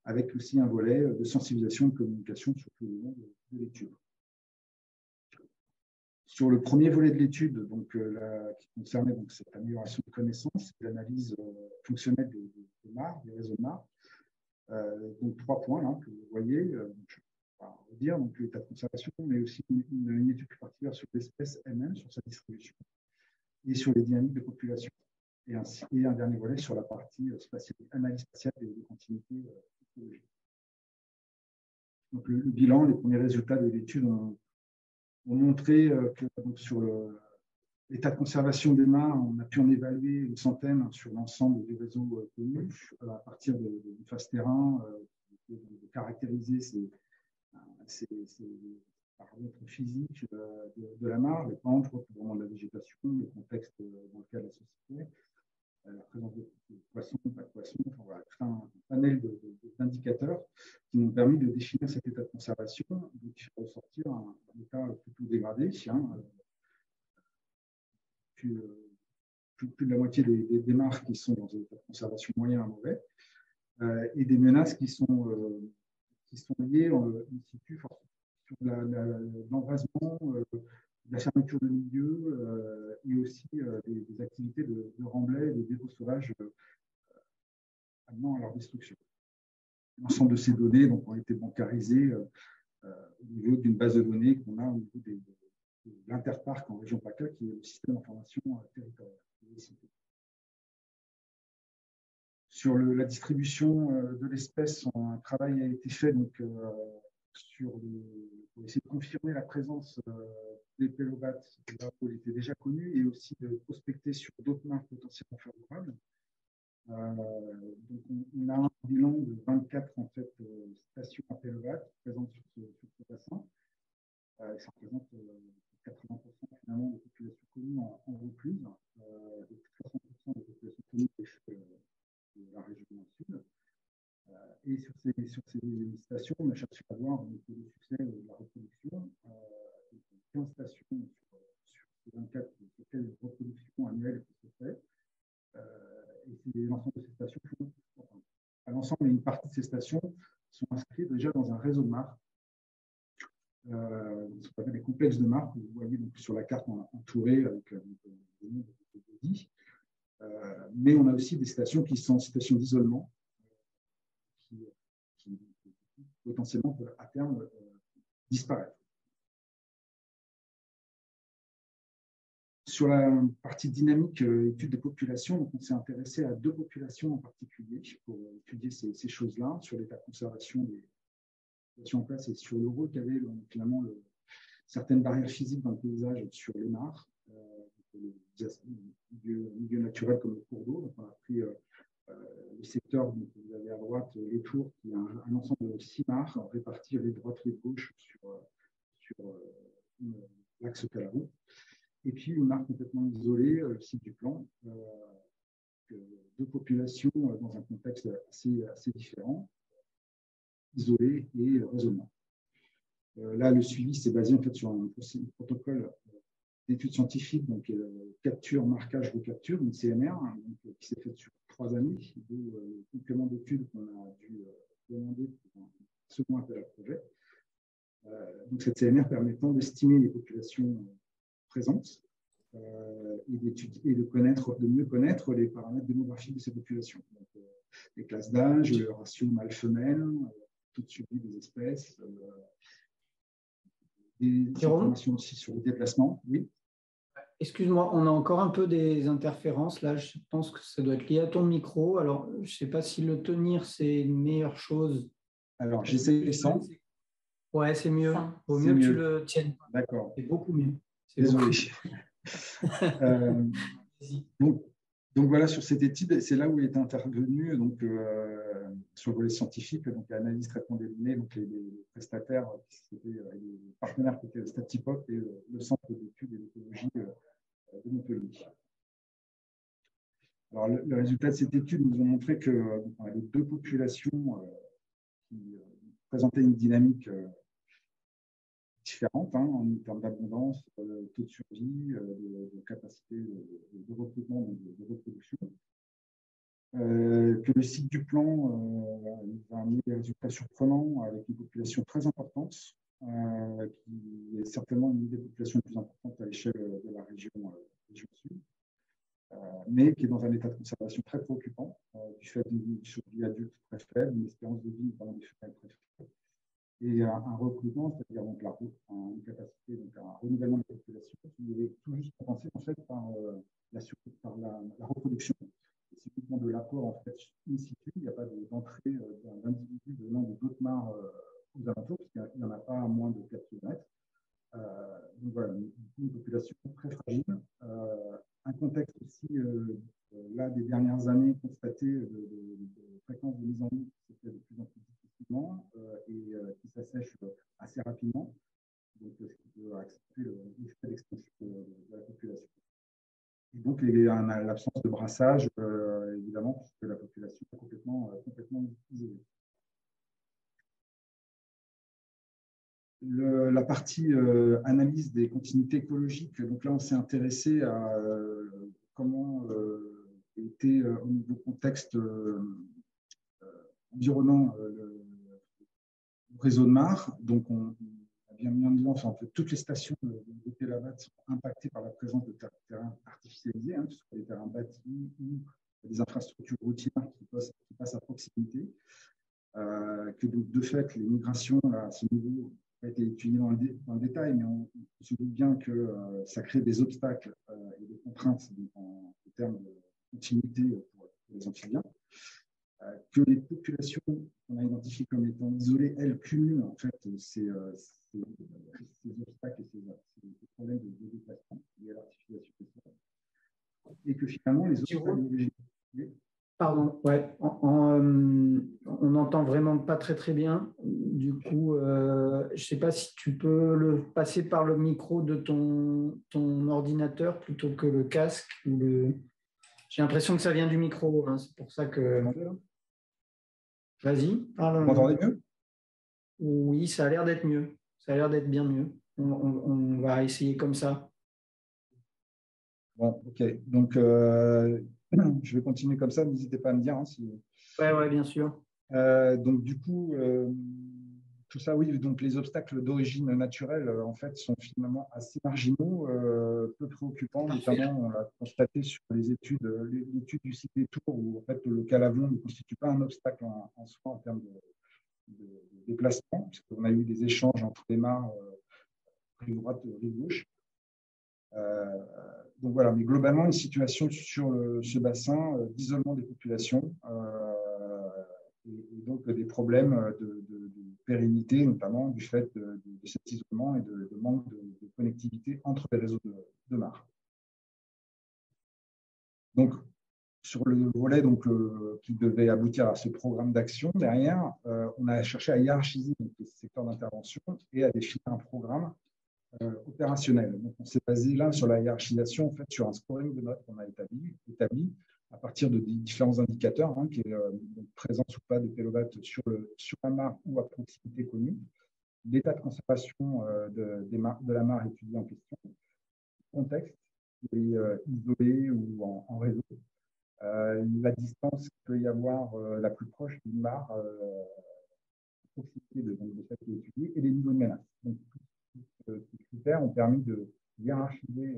avec aussi un volet de sensibilisation et de communication sur tout le long de l'étude. Sur le premier volet de l'étude, qui concernait cette amélioration de connaissances, l'analyse fonctionnelle des mares, des réseaux de mares, donc 3 points là, que vous voyez, je vais pas redire, donc l'état de conservation, mais aussi une étude plus particulière sur l'espèce elle-même, sur sa distribution, et sur les dynamiques de population. Et un dernier volet sur la partie analyse spatiale des continuités écologiques. Donc le bilan, les premiers résultats de l'étude ont montré que sur l'état de conservation des mares, on a pu en évaluer une centaine sur l'ensemble des réseaux connus, à partir d'une phase terrain, de caractériser ces paramètres physiques de la mare, les pentes, le recouvrement de la végétation, le contexte dans lequel la société, la présence de poissons, pas de poissons, enfin, voilà, tout un panel d'indicateurs qui nous ont permis de définir cet état de conservation, donc qui fait ressortir un état plutôt dégradé, plus de la moitié des mares qui sont dans un état de conservation moyen à mauvais, et des menaces qui sont liées in situ sur l'envasement, la fermeture de milieux et aussi des activités de remblai et de dépôt sauvage amenant à leur destruction. L'ensemble de ces données ont été bancarisées au niveau d'une base de données qu'on a au niveau de l'Interparc en région PACA, qui est le système d'information territorial. Sur la distribution de l'espèce, un travail a été fait pour essayer de confirmer la présence des pélobates là où il était déjà connu, et aussi de prospecter sur d'autres mares potentiellement favorables. Donc on a un bilan de 24 stations à pélobates présentes sur ce bassin. Ça représente 80% finalement des populations connues en recluse, et 60% des populations connues de la région du Sud. Et sur ces stations, on a cherché à voir le succès de la reproduction. 15 stations sur ces 24 sur lesquelles une reproduction annuelle se fait. Et l'ensemble de ces stations, l'ensemble et une partie de ces stations sont inscrites déjà dans un réseau de mares, ce qu'on appelle des complexes de mares, que vous voyez donc sur la carte entourée avec le nom de Body. Mais on a aussi des stations qui sont stations d'isolement, qui potentiellement peuvent à terme disparaître. Sur la partie dynamique étude des populations, donc on s'est intéressé à 2 populations en particulier pour étudier ces choses-là, sur l'état de conservation des populations en place et sur le rôle qu'avaient finalement certaines barrières physiques dans le paysage sur les mares, le milieu naturel comme le cours d'eau. Donc on a pris le secteur, donc vous avez à droite les tours, qui a un ensemble de 6 mares réparties à droite et de gauche sur l'axe Calao. Et puis une mare complètement isolée, le site du plan, 2 populations dans un contexte assez différent, isolées et raisonnement. Là, le suivi s'est basé en fait sur un protocole d'études scientifiques, donc capture, marquage, recapture, une CMR, qui s'est faite sur 3 années, le complément d'études qu'on a dû demander pour un second appel à projet. Donc cette CMR permettant d'estimer les populations présentes et de mieux connaître les paramètres démographiques de ces populations. Donc, les classes d'âge, le ratio mâle-femelle, tout suivi des espèces, des informations aussi sur le déplacement. Oui. Excuse-moi, on a encore un peu des interférences. Là, je pense que ça doit être lié à ton micro. Alors, je ne sais pas si le tenir, c'est une meilleure chose. Alors, j'essaie les 100. Ouais, c'est mieux. Il vaut mieux que tu le tiennes. D'accord. C'est beaucoup mieux. Désolé. Donc, Donc voilà, sur cette étude, c'est là où il est intervenu donc, sur le volet scientifique, donc l'analyse, traitement des données, donc les prestataires, les partenaires qui étaient Statipop et le Centre d'études et d'écologie de Montpellier. Alors, le résultat de cette étude nous ont montré que les deux populations qui présentaient une dynamique différente en termes d'abondance, taux de survie, de capacité de recrutement, de reproduction. Que le site du plan va amener des résultats surprenants avec une population très importante, qui est certainement une des populations les plus importantes à l'échelle de la région sud, mais qui est dans un état de conservation très préoccupant, du fait d'une survie adulte très faible, une espérance de vie pendant des femelles très faible, et un recrutement, c'est-à-dire donc une capacité, donc un renouvellement de la population qui est tout juste compensé en fait par la reproduction. C'est uniquement de l'apport en fait in situ, il n'y a pas d'entrée d'individus venant de d'autres mares aux alentours, parce qu'il n'y en a pas à moins de 4 km. Donc voilà, une population très fragile. Un contexte aussi, là, des dernières années, constaté de fréquence de mise en eau qui se fait de plus en plus difficilement et qui s'assèche assez rapidement, donc ce qui peut accentuer l'effet d'extinction de la population. Et donc, il y a l'absence de brassage, évidemment, puisque la population est complètement isolée. La partie analyse des continuités écologiques, donc là, on s'est intéressé à comment était au niveau contexte environnant le réseau de mares. Donc, on a bien mis en évidence en fait, toutes les stations de Pélavat sont impactées par la présence de terrains artificialisés, que ce soit des terrains bâtis ou des infrastructures routières qui passent à proximité. Que de fait, les migrations à ce niveau ont été étudiées dans le détail, mais on se doute bien que ça crée des obstacles et des contraintes en termes de continuité pour les amphibiens. Que les populations qu'on a identifiées comme étant isolées, elles cumulent en fait ces obstacles et ces problèmes de déplacement liés à l'artificialisation. Et que finalement, les obstacles... Pardon, ouais, on n'entend vraiment pas très bien. Du coup, je ne sais pas si tu peux le passer par le micro de ton ordinateur plutôt que le casque. J'ai l'impression que ça vient du micro, c'est pour ça que... Vas-y, parle. Vous m'entendez mieux? Oui, ça a l'air d'être mieux. Ça a l'air d'être bien mieux. On va essayer comme ça. Bon, ok. Donc, je vais continuer comme ça. N'hésitez pas à me dire si... Ouais, bien sûr. Donc, du coup, tout ça, oui. Donc, les obstacles d'origine naturelle, en fait, sont finalement assez marginaux, peu préoccupants. Notamment, on l'a constaté sur l'étude du site des Tours, où en fait, le calavon ne constitue pas un obstacle en soi en termes de déplacement, puisqu'on a eu des échanges entre les mares rive droite et rive gauche. Donc voilà, mais globalement, une situation sur ce bassin d'isolement des populations et donc des problèmes de pérennité, notamment du fait de cet isolement et de manque de connectivité entre les réseaux de mares. Donc, sur le volet qui devait aboutir à ce programme d'action, derrière, on a cherché à hiérarchiser les secteurs d'intervention et à définir un programme opérationnel. Donc, on s'est basé là sur la hiérarchisation, en fait, sur un scoring de notes qu'on a établi à partir de différents indicateurs, qui est présence ou pas de pélovates sur la mare ou à proximité connue, l'état de conservation de la mare étudiée en question, contexte, isolé ou en réseau, la distance qu'il peut y avoir la plus proche d'une mare à proximité de cette qui est étudiée et les niveaux de menace. Donc, ces critères ont permis de hiérarchiser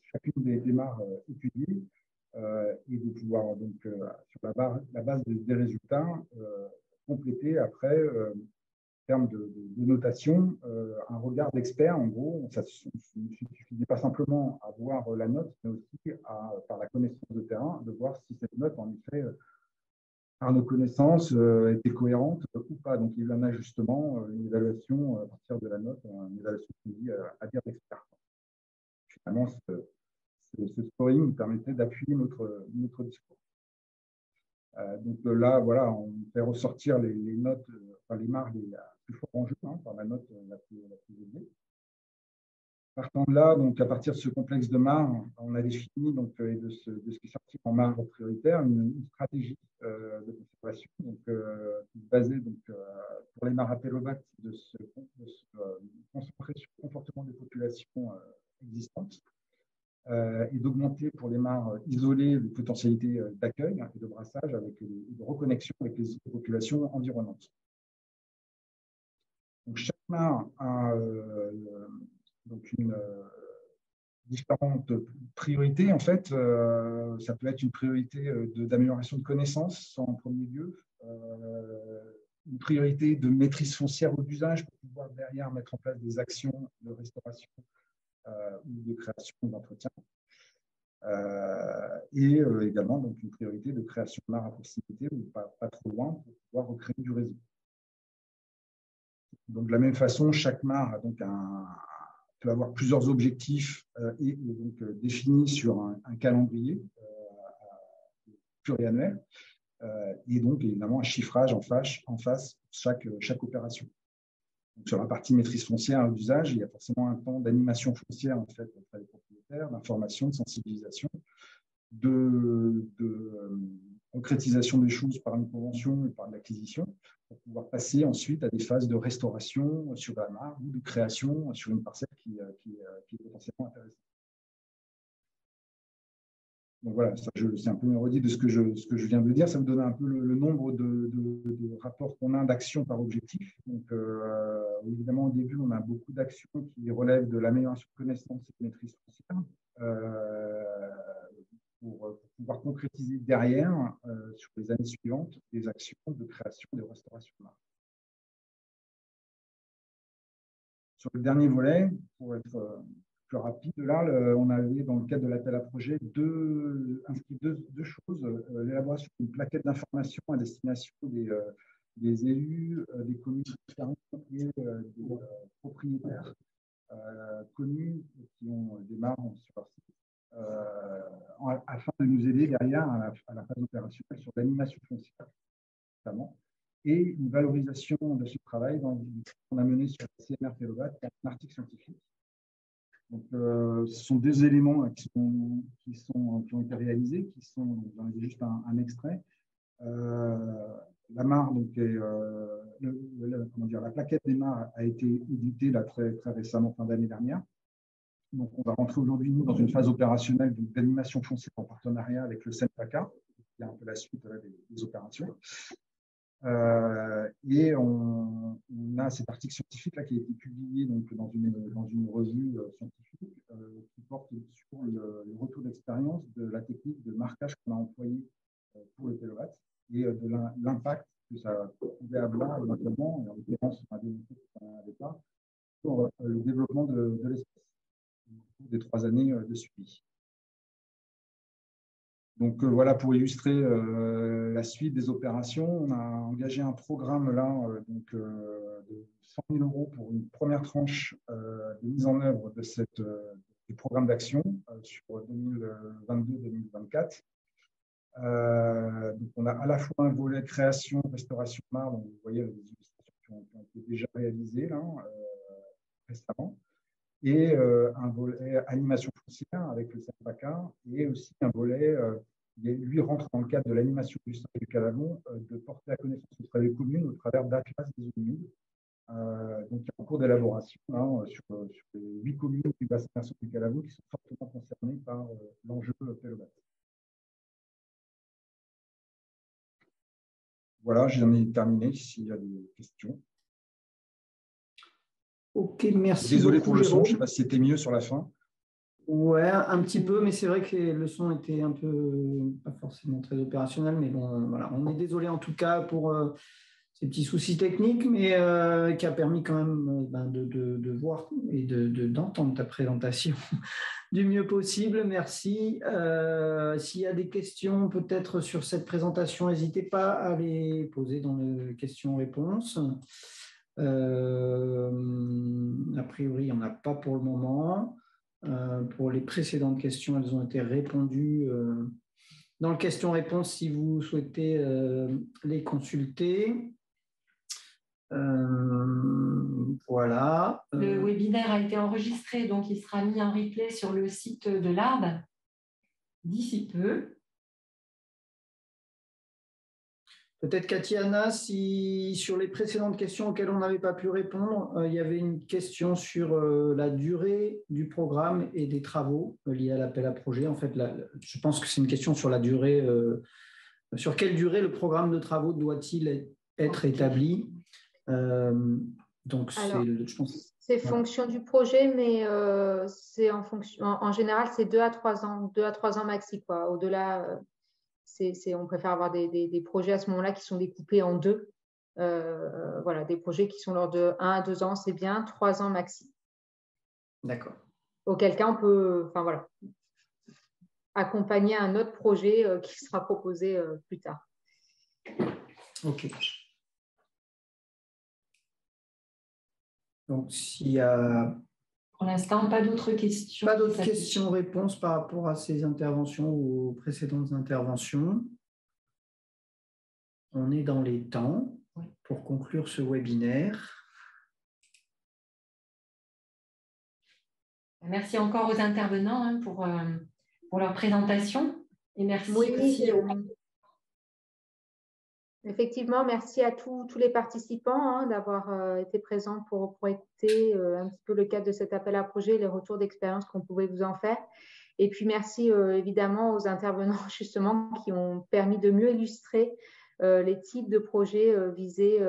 chacune des mares étudiées et de pouvoir, donc, sur la base des résultats, compléter après, en termes de notation, un regard d'expert. En gros, ça ne suffisait pas simplement à voir la note, mais aussi par la connaissance de terrain, de voir si cette note, en effet, par nos connaissances, était cohérente ou pas. Donc, il y a eu un ajustement, une évaluation à partir de la note, une évaluation qui dit à dire d'expert. Finalement, ce scoring nous permettait d'appuyer notre discours. Donc là, voilà, on fait ressortir les notes, enfin les mares les plus forts en jeu, par la note la plus élevée. Partant de là, donc à partir de ce complexe de mares, on a défini donc, et de ce qui est sorti en mares prioritaire une stratégie de conservation donc, basée donc, pour les mares à Pélobat de se concentrer sur le comportement des populations existantes et d'augmenter pour les mares isolées les potentialités d'accueil et de brassage avec de reconnexion avec les populations environnantes. Donc chaque mare a donc une différentes priorités. En fait, ça peut être une priorité d'amélioration de connaissances en premier lieu, une priorité de maîtrise foncière ou d'usage pour pouvoir derrière mettre en place des actions de restauration ou de création d'entretien. Et également donc, une priorité de création de mares à proximité ou pas trop loin pour pouvoir recréer du réseau. Donc de la même façon, chaque mare a donc peut avoir plusieurs objectifs et donc définis sur un calendrier pluriannuel et donc évidemment un chiffrage en face chaque opération. Donc, sur la partie maîtrise foncière d'usage, il y a forcément un temps d'animation foncière en fait auprès des propriétaires, d'information, de sensibilisation, de concrétisation des choses par une convention et par l'acquisition, pour pouvoir passer ensuite à des phases de restauration sur la mare ou de création sur une parcelle qui est potentiellement intéressante. Donc voilà, c'est un peu une redite de ce que je viens de dire. Ça vous donne un peu le nombre de rapports qu'on a d'actions par objectif. Donc évidemment, au début, on a beaucoup d'actions qui relèvent de l'amélioration de connaissances et de maîtrise foncière. Pour pouvoir concrétiser derrière, sur les années suivantes, des actions de création et de restauration de marque. Sur le dernier volet, pour être plus rapide, là, on avait, dans le cadre de l'appel à projet, inscrit deux choses. L'élaboration d'une plaquette d'information à destination des élus, des communes et des propriétaires connus qui ont des mares sur leur site. Afin de nous aider derrière à la phase opérationnelle sur l'animation foncière, notamment, et une valorisation de ce travail qu'on a mené sur la CMR Pélobat, un article scientifique. Donc, ce sont deux éléments qui ont été réalisés, j'en ai juste un extrait. La mare, donc, la plaquette des mares a été éditée là, très, très récemment, fin d'année dernière. Donc, on va rentrer aujourd'hui, nous, dans une phase opérationnelle d'animation foncière en partenariat avec le CNPACA, qui est un peu la suite des opérations. Et on a cet article scientifique là, qui a été publié donc, dans une revue scientifique qui porte sur le retour d'expérience de la technique de marquage qu'on a employée pour le Pélobat et de l'impact que ça pouvait avoir éventuellement, et en l'occurrence, on a démontré que ça n'avait pas, sur le développement de l'espèce des 3 années de suivi. Donc voilà, pour illustrer la suite des opérations, on a engagé un programme là de 100 000 € pour une première tranche de mise en œuvre du programme d'action sur 2022-2024. Donc on a à la fois un volet création, restauration de mares, donc vous voyez les illustrations qui ont été déjà réalisées là, récemment, et un volet animation foncière avec le CNPACA, et aussi un volet qui lui rentre dans le cadre de l'animation du Saint du Calavon, de porter la connaissance auprès des communes au travers d'Atlas des eaux humides, donc qui est en cours d'élaboration sur les 8 communes du bassin versant du Calavon qui sont fortement concernées par l'enjeu Pélobat. Voilà, j'en ai terminé s'il y a des questions. Ok, merci. Désolé beaucoup, pour le son, Jérôme. je ne sais pas si c'était mieux sur la fin. Ouais, un petit peu, mais c'est vrai que le son était un peu, pas forcément très opérationnel, mais bon, voilà. On est désolé en tout cas pour ces petits soucis techniques, mais qui a permis quand même de voir et d'entendre ta présentation du mieux possible. Merci. S'il y a des questions peut-être sur cette présentation, n'hésitez pas à les poser dans les questions-réponses. A priori, il n'y en a pas pour le moment. Pour les précédentes questions, elles ont été répondues dans le question-réponse si vous souhaitez les consulter. Voilà. Le webinaire a été enregistré, donc il sera mis en replay sur le site de l'ARB d'ici peu. Peut-être Katiana, si sur les précédentes questions auxquelles on n'avait pas pu répondre, il y avait une question sur la durée du programme et des travaux liés à l'appel à projet. En fait, je pense que c'est une question sur la durée. Sur quelle durée le programme de travaux doit-il être établi? Donc, je pense. C'est fonction du projet, mais c'est en fonction. En général, c'est 2 à 3 ans, 2 à 3 ans maxi, quoi. Au-delà. On préfère avoir des projets à ce moment-là qui sont découpés en deux. Voilà, des projets qui sont lors de 1 à 2 ans, c'est bien, 3 ans maxi. D'accord. Auquel cas, on peut accompagner un autre projet qui sera proposé plus tard. OK. Donc, s'il y a... Pour l'instant, pas d'autres questions. Pas d'autres questions-réponses par rapport à ces interventions ou aux précédentes interventions. On est dans les temps pour conclure ce webinaire. Merci encore aux intervenants pour leur présentation. Et merci aussi Effectivement, merci à tous les participants d'avoir été présents pour écouter un petit peu le cadre de cet appel à projet, les retours d'expérience qu'on pouvait vous en faire. Et puis, merci évidemment aux intervenants justement qui ont permis de mieux illustrer les types de projets visés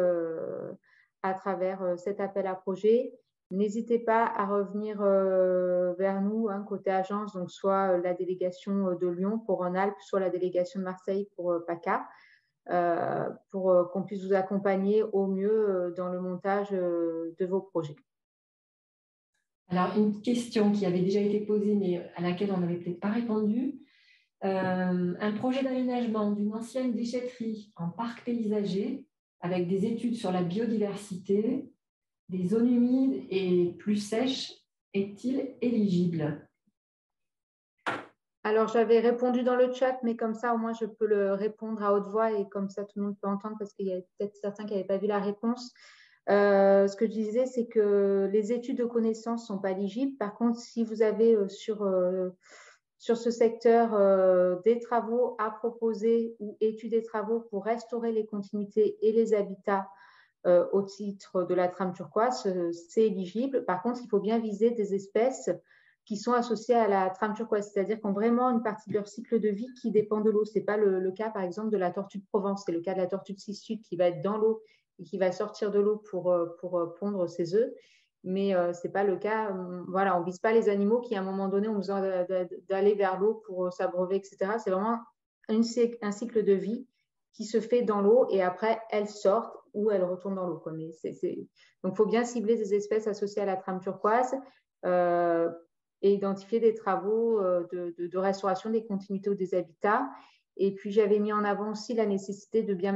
à travers cet appel à projet. N'hésitez pas à revenir vers nous, côté agence, donc soit la délégation de Lyon pour Rhône-Alpes, soit la délégation de Marseille pour PACA. Pour qu'on puisse vous accompagner au mieux dans le montage de vos projets. Alors, une question qui avait déjà été posée, mais à laquelle on n'avait peut-être pas répondu. Un projet d'aménagement d'une ancienne déchetterie en parc paysager avec des études sur la biodiversité, des zones humides et plus sèches, est-il éligible ? Alors, j'avais répondu dans le chat, mais comme ça, au moins, je peux le répondre à haute voix et comme ça, tout le monde peut entendre parce qu'il y a peut-être certains qui n'avaient pas vu la réponse. Ce que je disais, c'est que les études de connaissances ne sont pas éligibles. Par contre, si vous avez sur ce secteur des travaux à proposer ou études et travaux pour restaurer les continuités et les habitats au titre de la trame turquoise, c'est éligible. Par contre, il faut bien viser des espèces qui sont associés à la trame turquoise, c'est-à-dire qui ont vraiment une partie de leur cycle de vie qui dépend de l'eau. Ce n'est pas le cas, par exemple, de la tortue de Provence. C'est le cas de la tortue de Sud qui va être dans l'eau et qui va sortir de l'eau pour pondre ses œufs. Mais ce n'est pas le cas. Voilà, on ne vise pas les animaux qui, à un moment donné, ont besoin d'aller vers l'eau pour s'abreuver, etc. C'est vraiment un cycle de vie qui se fait dans l'eau et après, elles sortent ou elles retournent dans l'eau. Donc, il faut bien cibler des espèces associées à la trame turquoise et identifier des travaux de restauration des continuités ou des habitats. Et puis, j'avais mis en avant aussi la nécessité de bien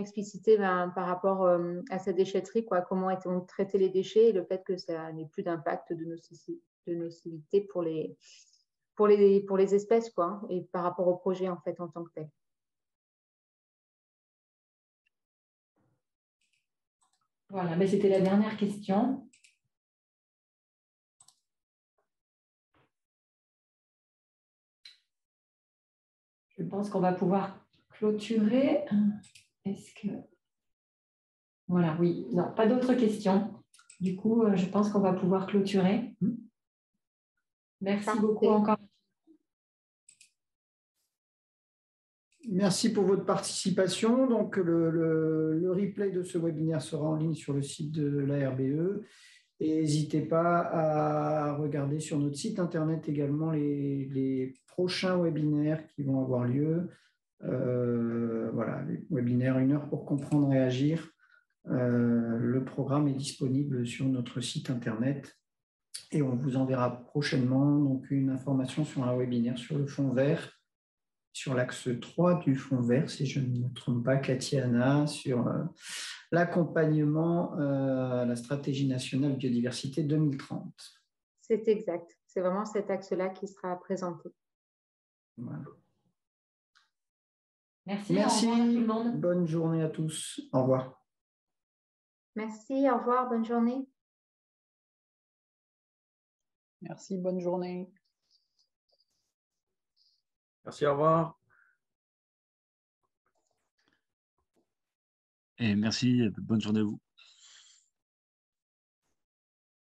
expliciter par rapport à cette déchetterie, comment ont traité les déchets et le fait que ça n'ait plus d'impact de nocivité pour les espèces, et par rapport au projet, en fait, en tant que tel. Voilà, mais c'était la dernière question. Je pense qu'on va pouvoir clôturer. Est-ce que... Voilà, oui. Non, pas d'autres questions. Du coup, je pense qu'on va pouvoir clôturer. Merci beaucoup encore. Merci pour votre participation. Donc, le replay de ce webinaire sera en ligne sur le site de la RBE. Et n'hésitez pas à regarder sur notre site internet également les prochains webinaires qui vont avoir lieu. Voilà, les webinaires 1 heure pour comprendre et agir. Le programme est disponible sur notre site internet et on vous enverra prochainement donc une information sur un webinaire sur le fonds vert, sur l'axe 3 du fonds vert, si je ne me trompe pas, Katiana, sur l'accompagnement à la stratégie nationale biodiversité 2030. C'est exact. c'est vraiment cet axe-là qui sera présenté. Voilà. Merci. Merci. Au revoir à tout le monde. Bonne journée à tous. Au revoir. Merci, au revoir, bonne journée. Merci, bonne journée. Merci, au revoir. Et merci, bonne journée à vous.